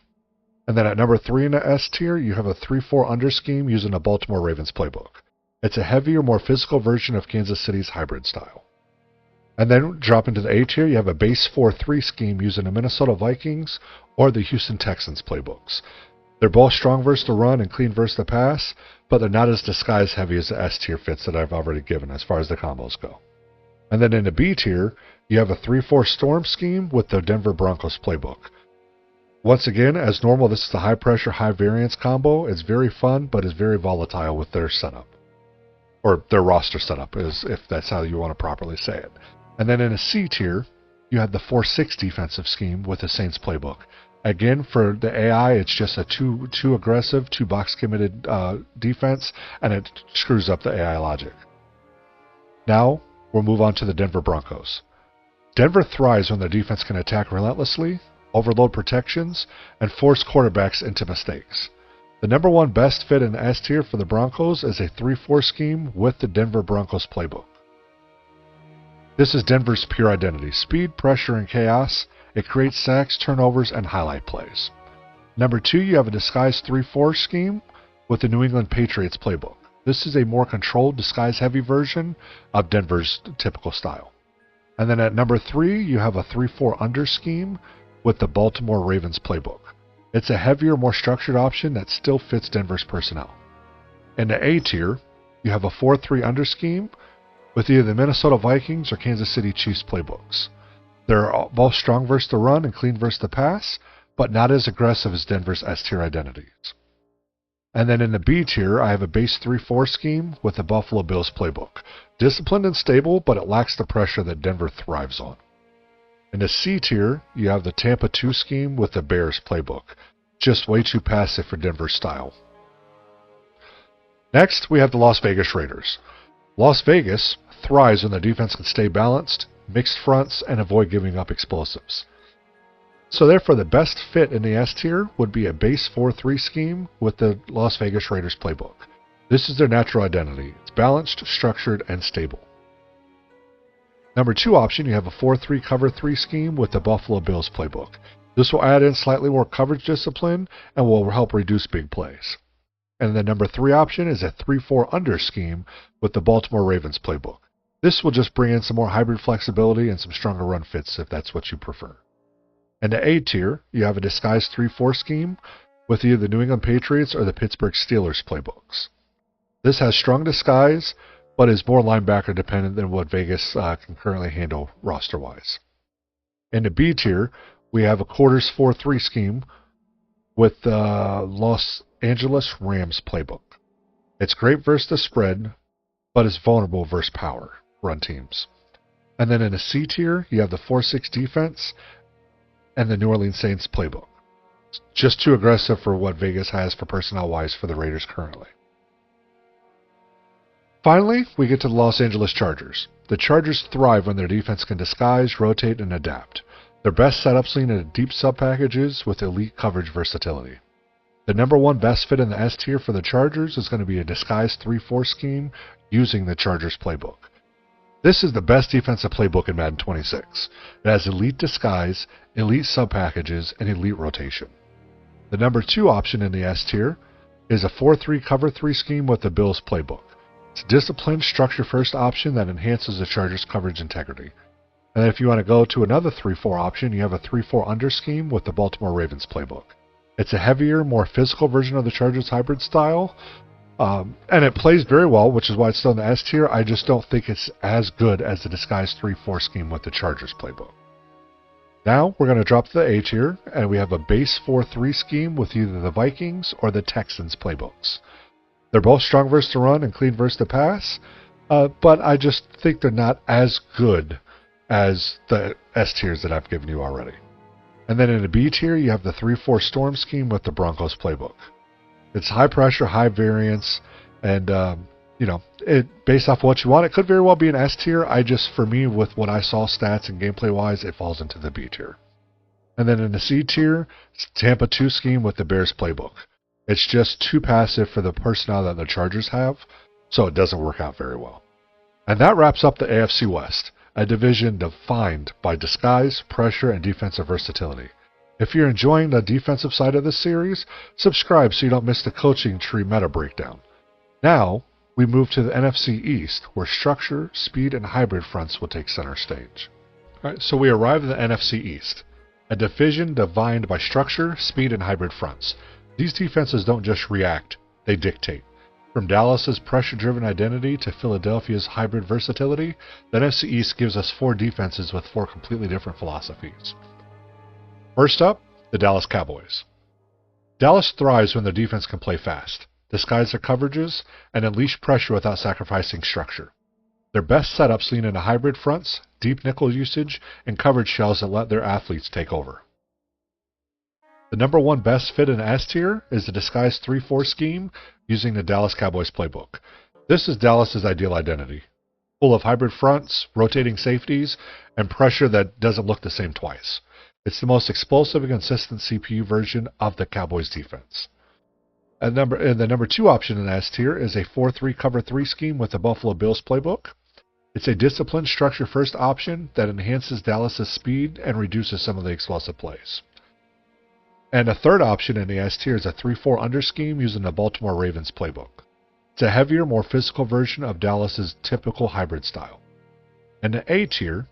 And then at number 3 in the S tier, you have a 3-4 under scheme using the Baltimore Ravens playbook. It's a heavier, more physical version of Kansas City's hybrid style. And then drop into the A tier, you have a base 4-3 scheme using the Minnesota Vikings or the Houston Texans playbooks. They're both strong versus the run and clean versus the pass, but they're not as disguise heavy as the S tier fits that I've already given as far as the combos go. And then in the B tier, you have a 3-4 storm scheme with the Denver Broncos playbook. Once again, as normal, this is a high-pressure, high-variance combo. It's very fun, but is very volatile with their setup. Or their roster setup, if that's how you want to properly say it. And then in a C tier, you have the 4-6 defensive scheme with the Saints playbook. Again, for the AI, it's just a too aggressive, too box-committed defense, and it screws up the AI logic. Now, we'll move on to the Denver Broncos. Denver thrives when their defense can attack relentlessly, overload protections, and force quarterbacks into mistakes. The number one best fit in S tier for the Broncos is a 3-4 scheme with the Denver Broncos playbook. This is Denver's pure identity: speed, pressure, and chaos. It creates sacks, turnovers, and highlight plays. Number 2, you have a disguised 3-4 scheme with the New England Patriots playbook. This is a more controlled, disguise-heavy version of Denver's typical style. And then at number 3, you have a 3-4 under scheme with the Baltimore Ravens playbook. It's a heavier, more structured option that still fits Denver's personnel. In the A tier, you have a 4-3 under scheme with either the Minnesota Vikings or Kansas City Chiefs playbooks. They're both strong versus the run and clean versus the pass, but not as aggressive as Denver's S tier identities. And then in the B tier, I have a base 3-4 scheme with the Buffalo Bills playbook. Disciplined and stable, but it lacks the pressure that Denver thrives on. In the C tier, you have the Tampa 2 scheme with the Bears playbook. Just way too passive for Denver's style. Next, we have the Las Vegas Raiders. Las Vegas thrives when their defense can stay balanced, mixed fronts, and avoid giving up explosives. So therefore, the best fit in the S tier would be a base 4-3 scheme with the Las Vegas Raiders playbook. This is their natural identity. It's balanced, structured, and stable. Number 2 option, you have a 4-3 cover 3 scheme with the Buffalo Bills playbook. This will add in slightly more coverage discipline and will help reduce big plays. And the number 3 option is a 3-4 under scheme with the Baltimore Ravens playbook. This will just bring in some more hybrid flexibility and some stronger run fits if that's what you prefer. In the A tier, you have a disguised 3-4 scheme with either the New England Patriots or the Pittsburgh Steelers playbooks. This has strong disguise, but is more linebacker dependent than what Vegas can currently handle roster-wise. In the B tier, we have a quarters 4-3 scheme with the Los Angeles Rams playbook. It's great versus the spread, but is vulnerable versus power run teams. And then in the C tier, you have the 4-6 defense and the New Orleans Saints playbook. It's just too aggressive for what Vegas has for personnel-wise for the Raiders currently. Finally, we get to the Los Angeles Chargers. The Chargers thrive when their defense can disguise, rotate, and adapt. Their best setups lean into deep sub-packages with elite coverage versatility. The number one best fit in the S tier for the Chargers is going to be a disguised 3-4 scheme using the Chargers playbook. This is the best defensive playbook in Madden 26. It has elite disguise, elite sub-packages, and elite rotation. The number 2 option in the S tier is a 4-3 cover 3 scheme with the Bills playbook. It's a disciplined, structure-first option that enhances the Chargers' coverage integrity. And if you want to go to another 3-4 option, you have a 3-4 under scheme with the Baltimore Ravens playbook. It's a heavier, more physical version of the Chargers hybrid style, and it plays very well, which is why it's still in the S tier. I just don't think it's as good as the disguised 3-4 scheme with the Chargers playbook. Now we're going to drop to the A tier, and we have a base 4-3 scheme with either the Vikings or the Texans playbooks. They're both strong versus the run and clean versus the pass, but I just think they're not as good as the S tiers that I've given you already. And then in the B tier, you have the 3-4 storm scheme with the Broncos playbook. It's high pressure, high variance, and based off what you want, it could very well be an S tier. For me, with what I saw stats and gameplay wise, it falls into the B tier. And then in the C tier, it's Tampa 2 scheme with the Bears playbook. It's just too passive for the personnel that the Chargers have, so it doesn't work out very well. And that wraps up the AFC West, a division defined by disguise, pressure, and defensive versatility. If you're enjoying the defensive side of this series, subscribe so you don't miss the coaching tree meta breakdown. Now, we move to the NFC East, where structure, speed, and hybrid fronts will take center stage. Alright, so we arrive at the NFC East, a division defined by structure, speed, and hybrid fronts. These defenses don't just react, they dictate. From Dallas's pressure-driven identity to Philadelphia's hybrid versatility, the NFC East gives us 4 defenses with 4 completely different philosophies. First up, the Dallas Cowboys. Dallas thrives when their defense can play fast, disguise their coverages, and unleash pressure without sacrificing structure. Their best setups lean into hybrid fronts, deep nickel usage, and coverage shells that let their athletes take over. The number 1 best fit in S tier is the disguised 3-4 scheme using the Dallas Cowboys playbook. This is Dallas's ideal identity, full of hybrid fronts, rotating safeties, and pressure that doesn't look the same twice. It's the most explosive and consistent CPU version of the Cowboys defense. And the number 2 option in S tier is a 4-3 cover 3 scheme with the Buffalo Bills playbook. It's a disciplined structure first option that enhances Dallas's speed and reduces some of the explosive plays. And a third option in the S tier is a 3-4 under scheme using the Baltimore Ravens playbook. It's a heavier, more physical version of Dallas's typical hybrid style. In the A tier,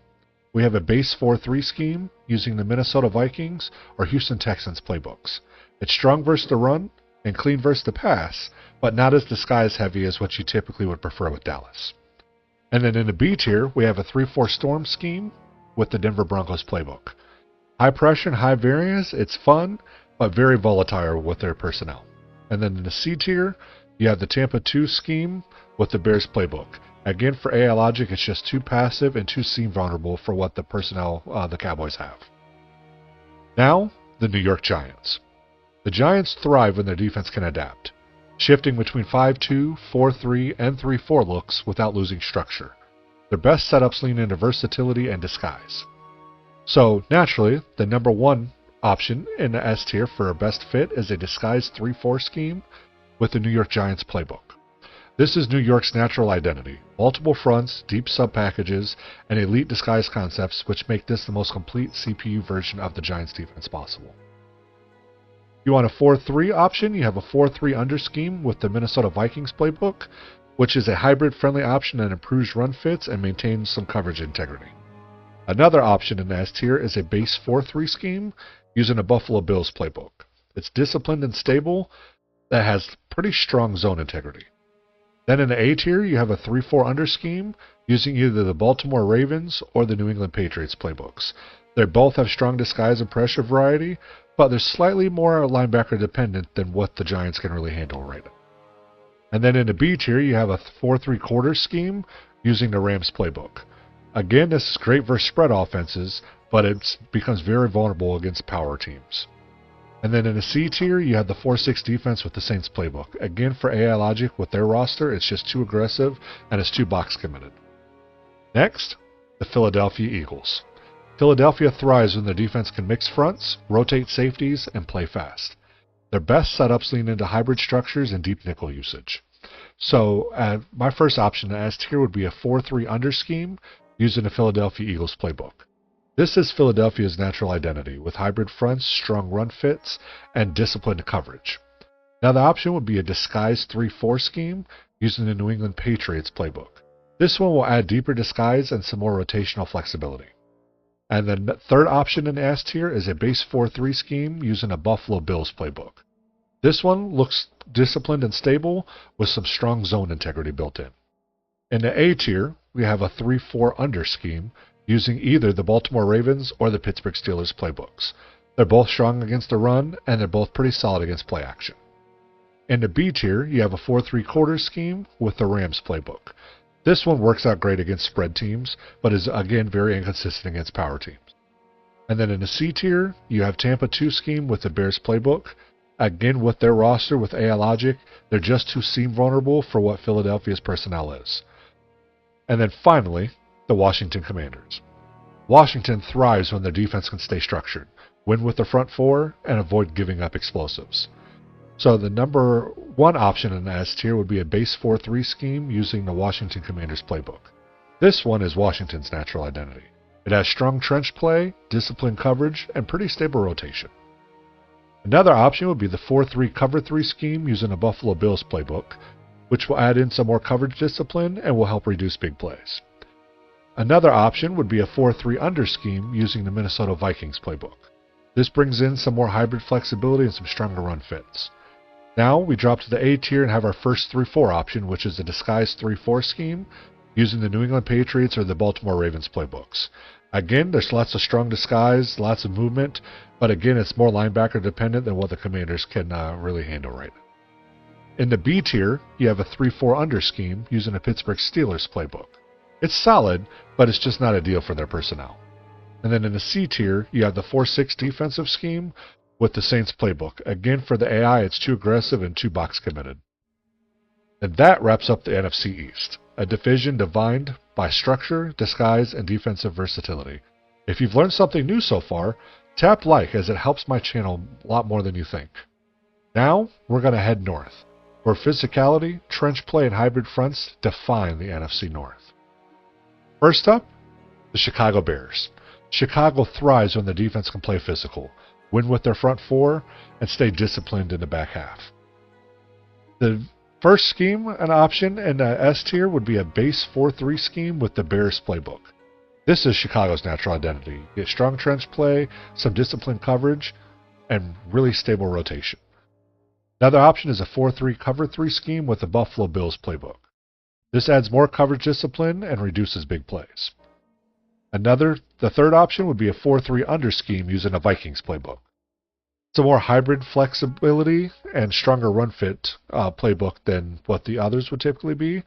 we have a base 4-3 scheme using the Minnesota Vikings or Houston Texans playbooks. It's strong versus the run and clean versus the pass, but not as disguise heavy as what you typically would prefer with Dallas. And then in the B tier, we have a 3-4 storm scheme with the Denver Broncos playbook. High pressure and high variance, it's fun, but very volatile with their personnel. And then in the C tier, you have the Tampa 2 scheme with the Bears playbook. Again, for AI logic, it's just too passive and too seam vulnerable for what the personnel the Cowboys have. Now, the New York Giants. The Giants thrive when their defense can adapt, shifting between 5-2, 4-3, and 3-4 looks without losing structure. Their best setups lean into versatility and disguise. So, naturally, the number 1 option in the S tier for a best fit is a disguised 3-4 scheme with the New York Giants playbook. This is New York's natural identity, multiple fronts, deep sub-packages, and elite disguise concepts which make this the most complete CPU version of the Giants defense possible. If you want a 4-3 option, you have a 4-3 under scheme with the Minnesota Vikings playbook, which is a hybrid-friendly option that improves run fits and maintains some coverage integrity. Another option in the S tier is a base 4-3 scheme using a Buffalo Bills playbook. It's disciplined and stable that has pretty strong zone integrity. Then in the A tier, you have a 3-4 under scheme using either the Baltimore Ravens or the New England Patriots playbooks. They both have strong disguise and pressure variety, but they're slightly more linebacker dependent than what the Giants can really handle right now. And then in the B tier, you have a 4-3 quarter scheme using the Rams playbook. Again, this is great versus spread offenses, but it becomes very vulnerable against power teams. And then in the C tier, you have the 4-6 defense with the Saints playbook. Again, for AI logic with their roster, it's just too aggressive and it's too box committed. Next, the Philadelphia Eagles. Philadelphia thrives when their defense can mix fronts, rotate safeties, and play fast. Their best setups lean into hybrid structures and deep nickel usage. So, my first option to ask here would be a 4-3 under scheme using the Philadelphia Eagles playbook. This is Philadelphia's natural identity, with hybrid fronts, strong run fits, and disciplined coverage. Now the option would be a disguised 3-4 scheme using the New England Patriots playbook. This one will add deeper disguise and some more rotational flexibility. And then the third option in the S tier is a base 4-3 scheme using a Buffalo Bills playbook. This one looks disciplined and stable with some strong zone integrity built in. In the A tier, we have a 3-4 under scheme using either the Baltimore Ravens or the Pittsburgh Steelers playbooks. They're both strong against the run, and they're both pretty solid against play action. In the B tier, you have a 4-3 scheme with the Rams playbook. This one works out great against spread teams, but is again very inconsistent against power teams. And then in the C tier, you have Tampa 2 scheme with the Bears playbook. Again, with their roster with AI logic, they're just too seam vulnerable for what Philadelphia's personnel is. And then finally, the Washington Commanders. Washington thrives when their defense can stay structured, win with the front four, and avoid giving up explosives. So the number one option in the S tier would be a base 4-3 scheme using the Washington Commanders playbook. This one is Washington's natural identity. It has strong trench play, disciplined coverage, and pretty stable rotation. Another option would be the 4-3 cover 3 scheme using a Buffalo Bills playbook, which will add in some more coverage discipline and will help reduce big plays. Another option would be a 4-3 under scheme using the Minnesota Vikings playbook. This brings in some more hybrid flexibility and some stronger run fits. Now we drop to the A tier and have our first 3-4 option, which is a disguised 3-4 scheme using the New England Patriots or the Baltimore Ravens playbooks. Again, there's lots of strong disguise, lots of movement, but again, it's more linebacker dependent than what the Commanders can really handle right now. In the B tier, you have a 3-4 under scheme using a Pittsburgh Steelers playbook. It's solid, but it's just not ideal for their personnel. And then in the C tier, you have the 4-6 defensive scheme with the Saints playbook. Again, for the AI, it's too aggressive and too box committed. And that wraps up the NFC East, a division defined by structure, disguise, and defensive versatility. If you've learned something new so far, tap like as it helps my channel a lot more than you think. Now, we're going to head north, where physicality, trench play, and hybrid fronts define the NFC North. First up, the Chicago Bears. Chicago thrives when the defense can play physical, win with their front four, and stay disciplined in the back half. The first scheme and option in the S tier would be a base 4-3 scheme with the Bears playbook. This is Chicago's natural identity. You get strong trench play, some disciplined coverage, and really stable rotation. Another option is a 4-3 cover 3 scheme with the Buffalo Bills playbook. This adds more coverage discipline and reduces big plays. The third option would be a 4-3 under scheme using a Vikings playbook. It's a more hybrid flexibility and stronger run fit playbook than what the others would typically be,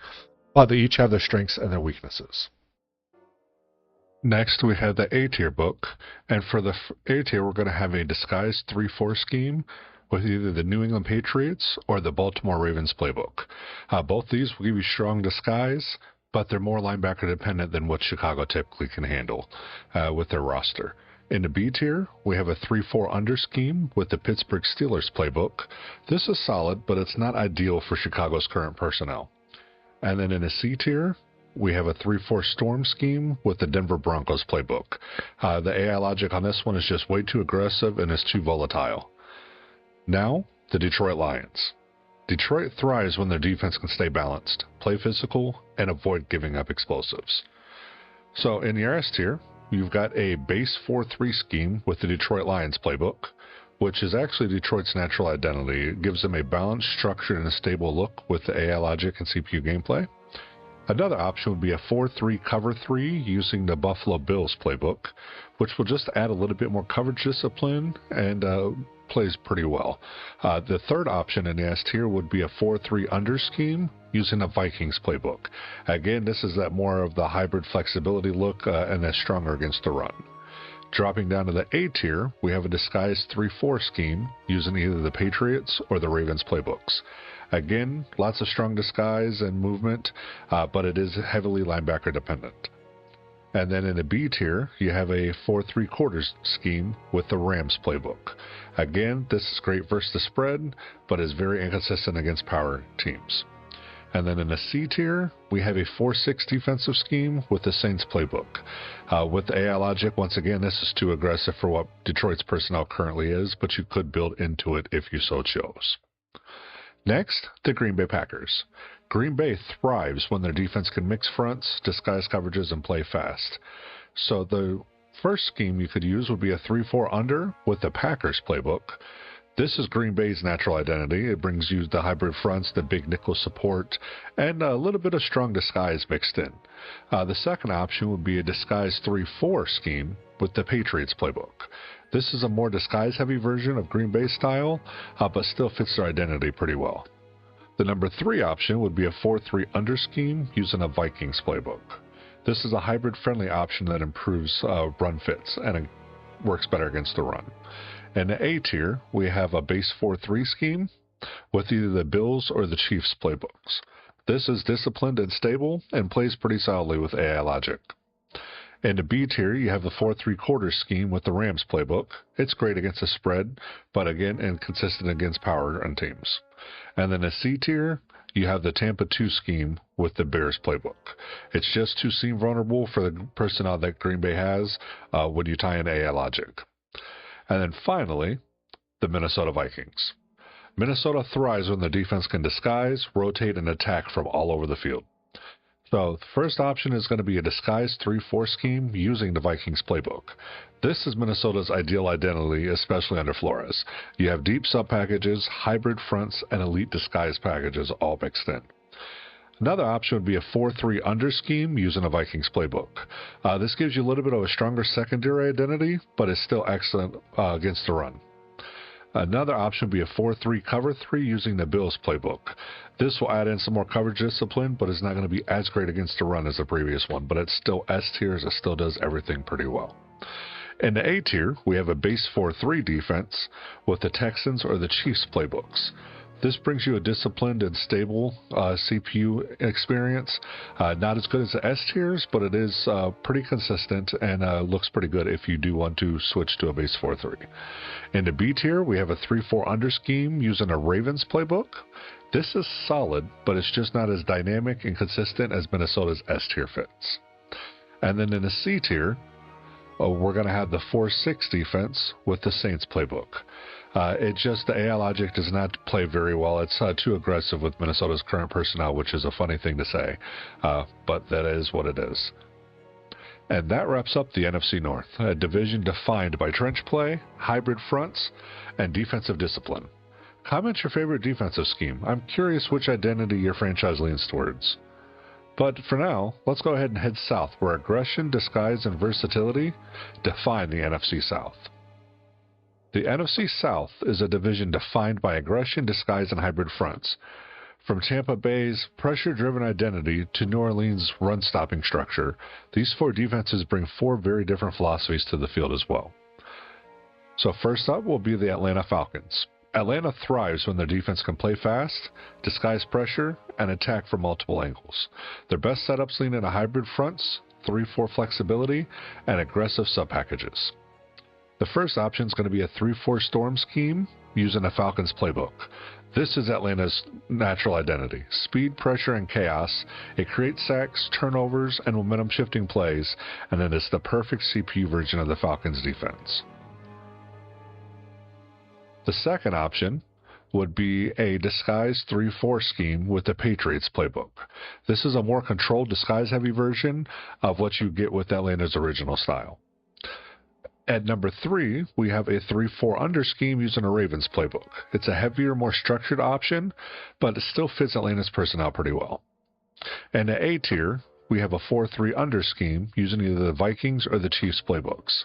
but they each have their strengths and their weaknesses. Next, we have the A tier book, and for the A tier, we're going to have a disguised 3-4 scheme with either the New England Patriots or the Baltimore Ravens playbook. Both these will give you strong disguise, but they're more linebacker dependent than what Chicago typically can handle with their roster. In the B tier, we have a 3-4 under scheme with the Pittsburgh Steelers playbook. This is solid, but it's not ideal for Chicago's current personnel. And then in the C tier, we have a 3-4 storm scheme with the Denver Broncos playbook. The AI logic on this one is just way too aggressive and is too volatile. Now, the Detroit Lions. Detroit thrives when their defense can stay balanced, play physical, and avoid giving up explosives. So in the S tier, you've got a base 4-3 scheme with the Detroit Lions playbook, which is actually Detroit's natural identity. It gives them a balanced, structured, and a stable look with the AI logic and CPU gameplay. Another option would be a 4-3 cover 3 using the Buffalo Bills playbook, which will just add a little bit more coverage discipline and plays pretty well. The third option in the S tier would be a 4-3 under scheme using the Vikings playbook. Again, this is that more of the hybrid flexibility look and that's stronger against the run. Dropping down to the A tier, we have a disguised 3-4 scheme using either the Patriots or the Ravens playbooks. Again, lots of strong disguise and movement, but it is heavily linebacker dependent. And then in the B tier, you have a 4-3 scheme with the Rams playbook. Again, this is great versus the spread, but is very inconsistent against power teams. And then in the C tier, we have a 4-6 defensive scheme with the Saints playbook. With the AI logic, once again, this is too aggressive for what Detroit's personnel currently is, but you could build into it if you so chose. Next, the Green Bay Packers. Green Bay thrives when their defense can mix fronts, disguise coverages, and play fast. So the First scheme you could use would be a 3-4 under with the Packers playbook. This is Green Bay's natural identity. It brings you the hybrid fronts, the big nickel support, and a little bit of strong disguise mixed in. The second option would be a disguise 3-4 scheme with the Patriots playbook. This is a more disguise-heavy version of Green Bay style, but still fits their identity pretty well. The number 3 option would be a 4-3 under scheme using a Vikings playbook. This is a hybrid-friendly option that improves run fits and it works better against the run. In the A tier, we have a base 4-3 scheme with either the Bills or the Chiefs playbooks. This is disciplined and stable and plays pretty solidly with AI logic. In the B tier, you have the 4-3/4 scheme with the Rams playbook. It's great against the spread, but again, inconsistent against power run teams. And then in C tier, you have the Tampa 2 scheme with the Bears playbook. It's just too seam vulnerable for the personnel that Green Bay has when you tie in AI logic. And then finally, the Minnesota Vikings. Minnesota thrives when the defense can disguise, rotate, and attack from all over the field. So the first option is going to be a disguised 3-4 scheme using the Vikings playbook. This is Minnesota's ideal identity, especially under Flores. You have deep sub-packages, hybrid fronts, and elite disguise packages all mixed in. Another option would be a 4-3 under scheme using a Vikings playbook. This gives you a little bit of a stronger secondary identity, but is still excellent against the run. Another option would be a 4-3 cover 3 using the Bills playbook. This will add in some more coverage discipline, but it's not going to be as great against the run as the previous one, but it's still S tier as it still does everything pretty well. In the A tier, we have a base 4-3 defense with the Texans or the Chiefs playbooks. This brings you a disciplined and stable CPU experience. Not as good as the S tiers, but it is pretty consistent and looks pretty good if you do want to switch to a base 4-3. In the B tier, we have a 3-4 under scheme using a Ravens playbook. This is solid, but it's just not as dynamic and consistent as Minnesota's S tier fits. And then in the C tier, we're going to have the 4-6 defense with the Saints playbook. The AI logic does not play very well. It's too aggressive with Minnesota's current personnel, which is a funny thing to say, but that is what it is. And that wraps up the NFC North, a division defined by trench play, hybrid fronts, and defensive discipline. Comment your favorite defensive scheme. I'm curious which identity your franchise leans towards. But for now, let's go ahead and head south, where aggression, disguise, and versatility define the NFC South. The NFC South is a division defined by aggression, disguise, and hybrid fronts. From Tampa Bay's pressure-driven identity to New Orleans' run-stopping structure, these 4 defenses bring 4 very different philosophies to the field as well. So first up will be the Atlanta Falcons. Atlanta thrives when their defense can play fast, disguise pressure, and attack from multiple angles. Their best setups lean into hybrid fronts, 3-4 flexibility, and aggressive sub-packages. The first option is going to be a 3-4 storm scheme using a Falcons playbook. This is Atlanta's natural identity. Speed, pressure, and chaos. It creates sacks, turnovers, and momentum-shifting plays, and it is the perfect CPU version of the Falcons defense. The second option would be a disguised 3-4 scheme with the Patriots playbook. This is a more controlled, disguise-heavy version of what you get with Atlanta's original style. At number 3, we have a 3-4 under scheme using a Ravens playbook. It's a heavier, more structured option, but it still fits Atlanta's personnel pretty well. And at A tier, we have a 4-3 under scheme using either the Vikings or the Chiefs playbooks.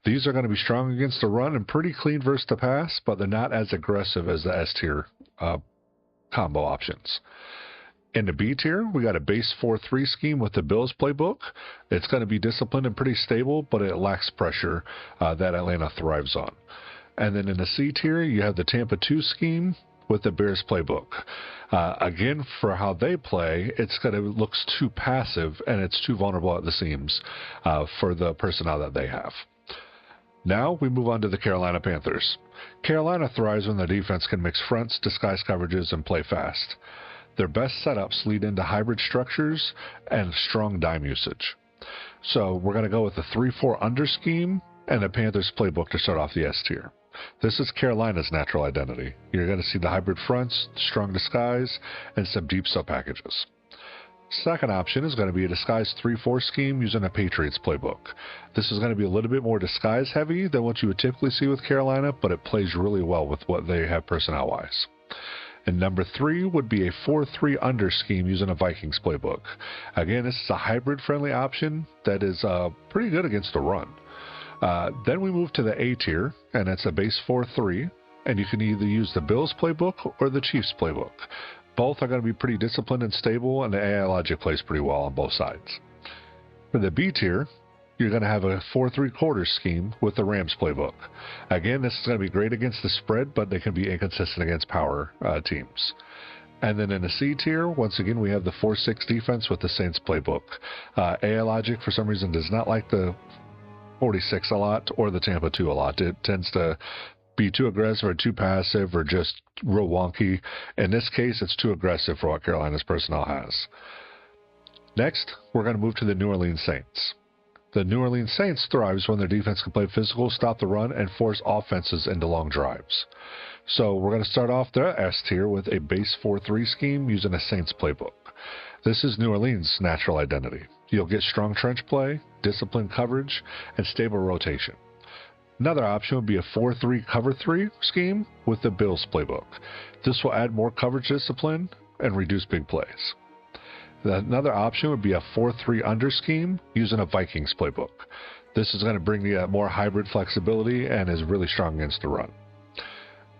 These are going to be strong against the run and pretty clean versus the pass, but they're not as aggressive as the S tier combo options. In the B tier, we got a base 4-3 scheme with the Bills playbook. It's going to be disciplined and pretty stable, but it lacks pressure that Atlanta thrives on. And then in the C tier, you have the Tampa 2 scheme with the Bears playbook. Again, for how they play, it looks too passive and it's too vulnerable at the seams for the personnel that they have. Now we move on to the Carolina Panthers. Carolina thrives when their defense can mix fronts, disguise coverages, and play fast. Their best setups lead into hybrid structures and strong dime usage. So we're going to go with the 3-4 under scheme and the Panthers playbook to start off the S tier. This is Carolina's natural identity. You're going to see the hybrid fronts, strong disguise, and some deep sub-packages. Second option is going to be a disguise 3-4 scheme using a Patriots playbook. This is going to be a little bit more disguise heavy than what you would typically see with Carolina, but it plays really well with what they have personnel-wise. And number 3 would be a 4-3 under scheme using a Vikings playbook. Again, this is a hybrid-friendly option that is pretty good against the run. Then we move to the A tier, and it's a base 4-3, and you can either use the Bills playbook or the Chiefs playbook. Both are going to be pretty disciplined and stable, and the AI logic plays pretty well on both sides. For the B tier, you're going to have a 4-3/4 scheme with the Rams playbook. Again, this is going to be great against the spread, but they can be inconsistent against power teams. And then in the C tier, once again, we have the 4-6 defense with the Saints playbook. AI logic, for some reason, does not like the 46 a lot or the Tampa 2 a lot. It tends to be too aggressive or too passive or just real wonky. In this case, it's too aggressive for what Carolina's personnel has. Next, we're going to move to the New Orleans Saints. The New Orleans Saints thrives when their defense can play physical, stop the run, and force offenses into long drives. So we're going to start off the S tier with a base 4-3 scheme using a Saints playbook. This is New Orleans' natural identity. You'll get strong trench play, disciplined coverage, and stable rotation. Another option would be a 4-3 cover 3 scheme with the Bills playbook. This will add more coverage discipline and reduce big plays. Another option would be a 4-3 under scheme using a Vikings playbook. This is going to bring you more hybrid flexibility and is really strong against the run.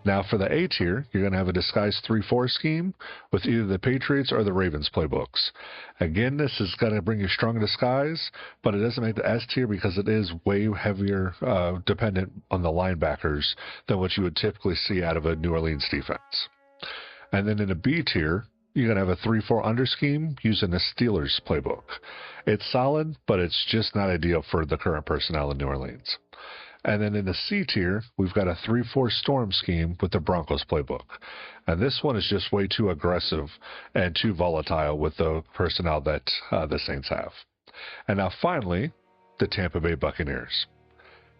Now for the A tier, you're going to have a disguised 3-4 scheme with either the Patriots or the Ravens playbooks. Again, this is going to bring you strong disguise, but it doesn't make the S tier because it is way heavier dependent on the linebackers than what you would typically see out of a New Orleans defense. And then in the B tier, you're going to have a 3-4 under scheme using the Steelers playbook. It's solid, but it's just not ideal for the current personnel in New Orleans. And then in the C tier, we've got a 3-4 storm scheme with the Broncos playbook. And this one is just way too aggressive and too volatile with the personnel that the Saints have. And now finally, the Tampa Bay Buccaneers.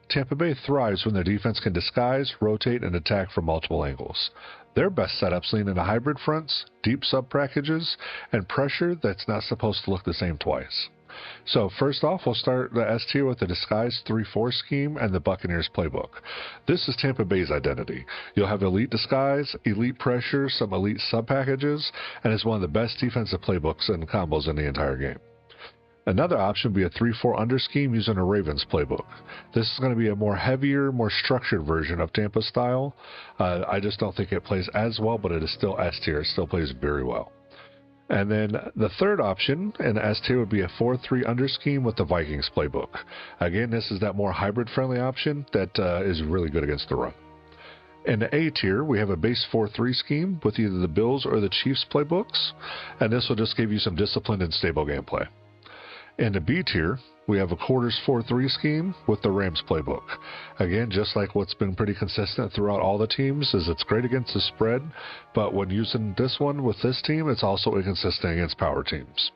Tampa Bay thrives when their defense can disguise, rotate, and attack from multiple angles. Their best setups lean into hybrid fronts, deep sub-packages, and pressure that's not supposed to look the same twice. So first off, we'll start the S tier with the disguised 3-4 scheme and the Buccaneers playbook. This is Tampa Bay's identity. You'll have elite disguise, elite pressure, some elite sub-packages, and it's one of the best defensive playbooks and combos in the entire game. Another option would be a 3-4 under scheme using a Ravens playbook. This is going to be a more heavier, more structured version of Tampa style. I just don't think it plays as well, but it is still S tier. It still plays very well. And then the third option in S tier would be a 4-3 under scheme with the Vikings playbook. Again, this is that more hybrid-friendly option that is really good against the run. In the A tier, we have a base 4-3 scheme with either the Bills or the Chiefs playbooks, and this will just give you some disciplined and stable gameplay. In the B tier, we have a quarters 4-3 scheme with the Rams playbook. Again, just like what's been pretty consistent throughout all the teams, is it's great against the spread, but when using this one with this team, it's also inconsistent against power teams.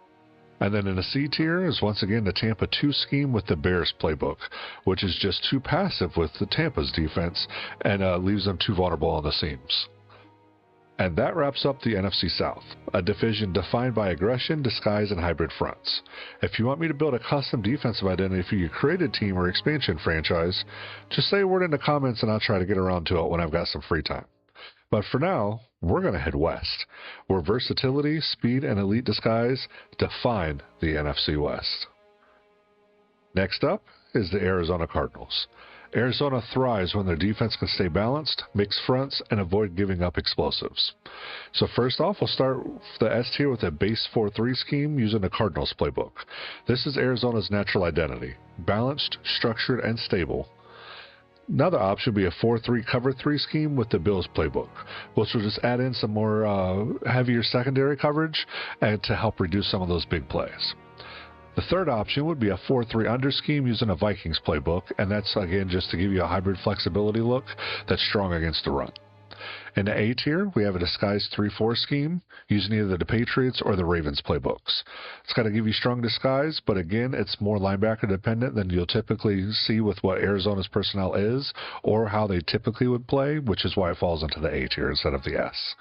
And then in the C tier is once again the Tampa 2 scheme with the Bears playbook, which is just too passive with the Tampa's defense and leaves them too vulnerable on the seams. And that wraps up the NFC South, a division defined by aggression, disguise, and hybrid fronts. If you want me to build a custom defensive identity for your created team or expansion franchise, just say a word in the comments and I'll try to get around to it when I've got some free time. But for now, we're going to head west, where versatility, speed, and elite disguise define the NFC West. Next up is the Arizona Cardinals. Arizona thrives when their defense can stay balanced, mix fronts, and avoid giving up explosives. So first off, we'll start the S tier with a base 4-3 scheme using the Cardinals playbook. This is Arizona's natural identity, balanced, structured, and stable. Another option would be a 4-3 cover 3 scheme with the Bills playbook, which will just add in some more heavier secondary coverage and to help reduce some of those big plays. The third option would be a 4-3 under scheme using a Vikings playbook, and that's again just to give you a hybrid flexibility look that's strong against the run. In the A tier, we have a disguised 3-4 scheme using either the Patriots or the Ravens playbooks. It's got to give you strong disguise, but again, it's more linebacker dependent than you'll typically see with what Arizona's personnel is or how they typically would play, which is why it falls into the A tier instead of the S.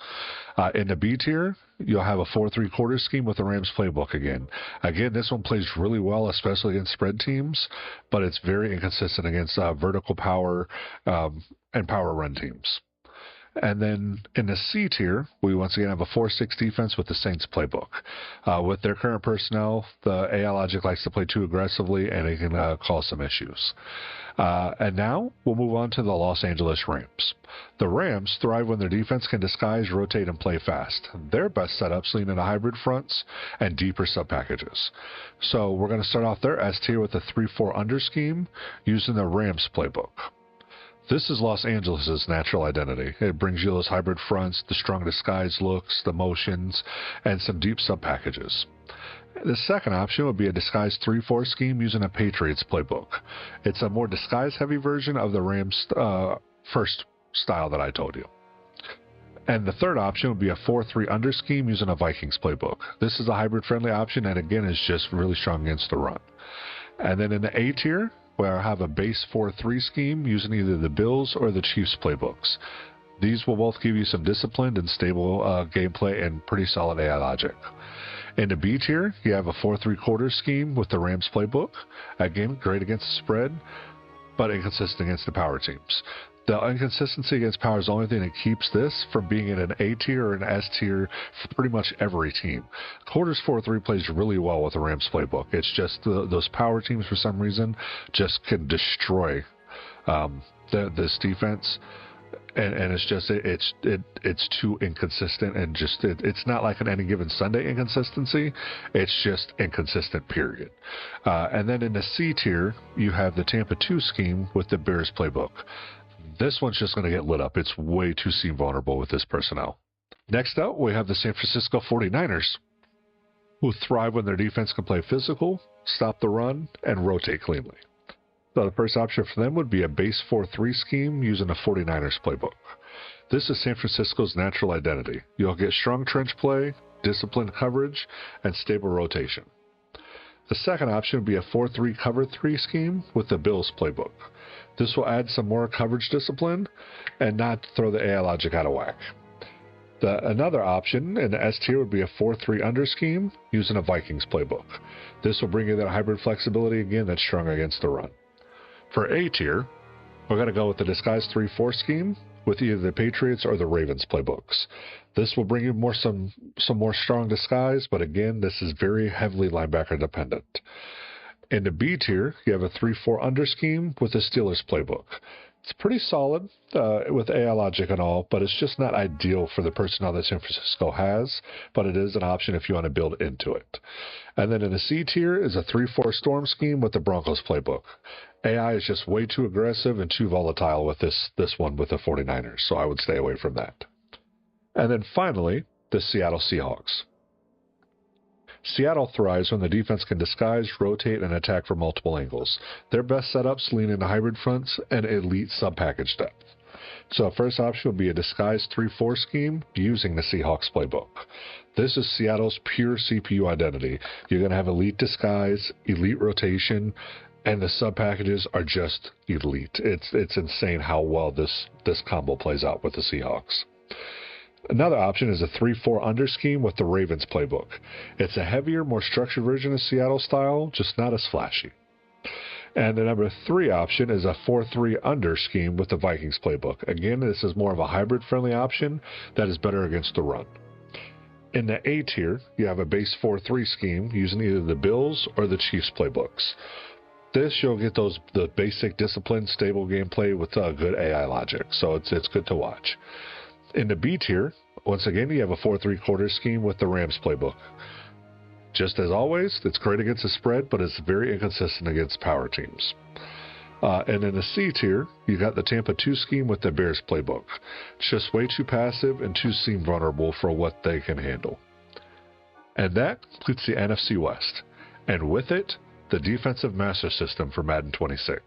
In the B tier, you'll have a 4-3-quarter scheme with the Rams playbook again. Again, this one plays really well, especially against spread teams, but it's very inconsistent against vertical power and power run teams. And then in the C tier, we once again have a 4-6 defense with the Saints playbook. With their current personnel, the AI logic likes to play too aggressively, and it can cause some issues. And now we'll move on to the Los Angeles Rams. The Rams thrive when their defense can disguise, rotate, and play fast. Their best setups lean into hybrid fronts and deeper sub-packages. So we're going to start off their S tier with a 3-4 under scheme using the Rams playbook. This is Los Angeles' natural identity. It brings you those hybrid fronts, the strong disguise looks, the motions, and some deep sub-packages. The second option would be a disguised 3-4 scheme using a Patriots playbook. It's a more disguise-heavy version of the Rams' first style that I told you. And the third option would be a 4-3 under scheme using a Vikings playbook. This is a hybrid-friendly option, and again, is just really strong against the run. And then in the A tier, where I have a base 4-3 scheme using either the Bills or the Chiefs playbooks. These will both give you some disciplined and stable gameplay and pretty solid AI logic. In the B tier, you have a 4-3-quarter scheme with the Rams playbook. Again, great against the spread, but inconsistent against the power teams. The inconsistency against power is the only thing that keeps this from being in an A tier or an S tier for pretty much every team. Quarters 4-3 plays really well with the Rams playbook. It's just those power teams for some reason just can destroy this defense, and it's just it's too inconsistent, and just it's not like an any given Sunday inconsistency. It's just inconsistent, period. And then in the C tier, you have the Tampa 2 scheme with the Bears playbook. This one's just going to get lit up. It's way too seam vulnerable with this personnel. Next up, we have the San Francisco 49ers, who thrive when their defense can play physical, stop the run, and rotate cleanly. So the first option for them would be a base 4-3 scheme using a 49ers playbook. This is San Francisco's natural identity. You'll get strong trench play, disciplined coverage, and stable rotation. The second option would be a 4-3 cover 3 scheme with the Bills playbook. This will add some more coverage discipline and not throw the AI logic out of whack. Another option in the S tier would be a 4-3 under scheme using a Vikings playbook. This will bring you that hybrid flexibility again that's strong against the run. For A tier, we're going to go with the disguised 3-4 scheme with either the Patriots or the Ravens playbooks. This will bring you some more strong disguise, but again, this is very heavily linebacker dependent. In the B tier, you have a 3-4 under scheme with the Steelers playbook. It's pretty solid with AI logic and all, but it's just not ideal for the personnel that San Francisco has, but it is an option if you want to build into it. And then in the C tier is a 3-4 storm scheme with the Broncos playbook. AI is just way too aggressive and too volatile with this one with the 49ers, so I would stay away from that. And then finally, the Seattle Seahawks. Seattle thrives when the defense can disguise, rotate, and attack from multiple angles. Their best setups lean into hybrid fronts and elite sub-package depth. So first option would be a disguised 3-4 scheme using the Seahawks playbook. This is Seattle's pure CPU identity. You're going to have elite disguise, elite rotation, and the sub-packages are just elite. It's insane how well this combo plays out with the Seahawks. Another option is a 3-4 under scheme with the Ravens playbook. It's a heavier, more structured version of Seattle style, just not as flashy. And the number 3 option is a 4-3 under scheme with the Vikings playbook. Again, this is more of a hybrid-friendly option that is better against the run. In the A tier, you have a base 4-3 scheme using either the Bills or the Chiefs playbooks. This, you'll get the basic disciplined, stable gameplay with good AI logic, so it's good to watch. In the B tier, once again, you have a 4-3-quarter scheme with the Rams playbook. Just as always, it's great against the spread, but it's very inconsistent against power teams. And in the C tier, you got the Tampa 2 scheme with the Bears playbook. It's just way too passive and too seam vulnerable for what they can handle. And that completes the NFC West. And with it, the defensive master system for Madden 26.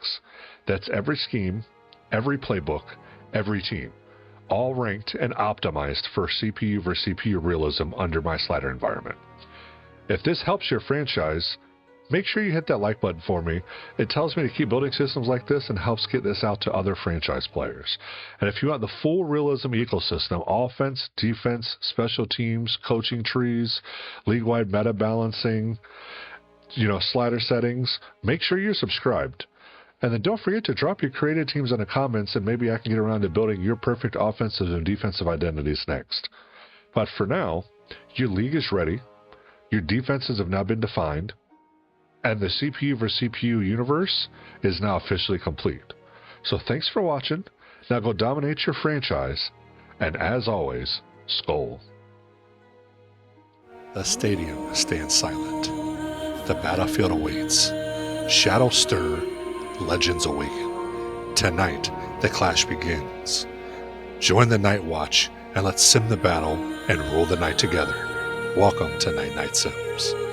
That's every scheme, every playbook, every team. all ranked and optimized for CPU versus CPU realism under my slider environment. If this helps your franchise, make sure you hit that like button for me. It tells me to keep building systems like this and helps get this out to other franchise players. And if you want the full realism ecosystem, offense, defense, special teams, coaching trees, league-wide meta balancing, slider settings, make sure you're subscribed. And then don't forget to drop your creative teams in the comments, and maybe I can get around to building your perfect offensive and defensive identities next. But for now, your league is ready, your defenses have now been defined, and the CPU versus CPU universe is now officially complete. So thanks for watching. Now go dominate your franchise, and as always, Skol. The stadium stands silent. The battlefield awaits. Shadows stir. Legends awaken. Tonight, the clash begins. Join the Night Watch and let's sim the battle and rule the night together. Welcome to Night Sims.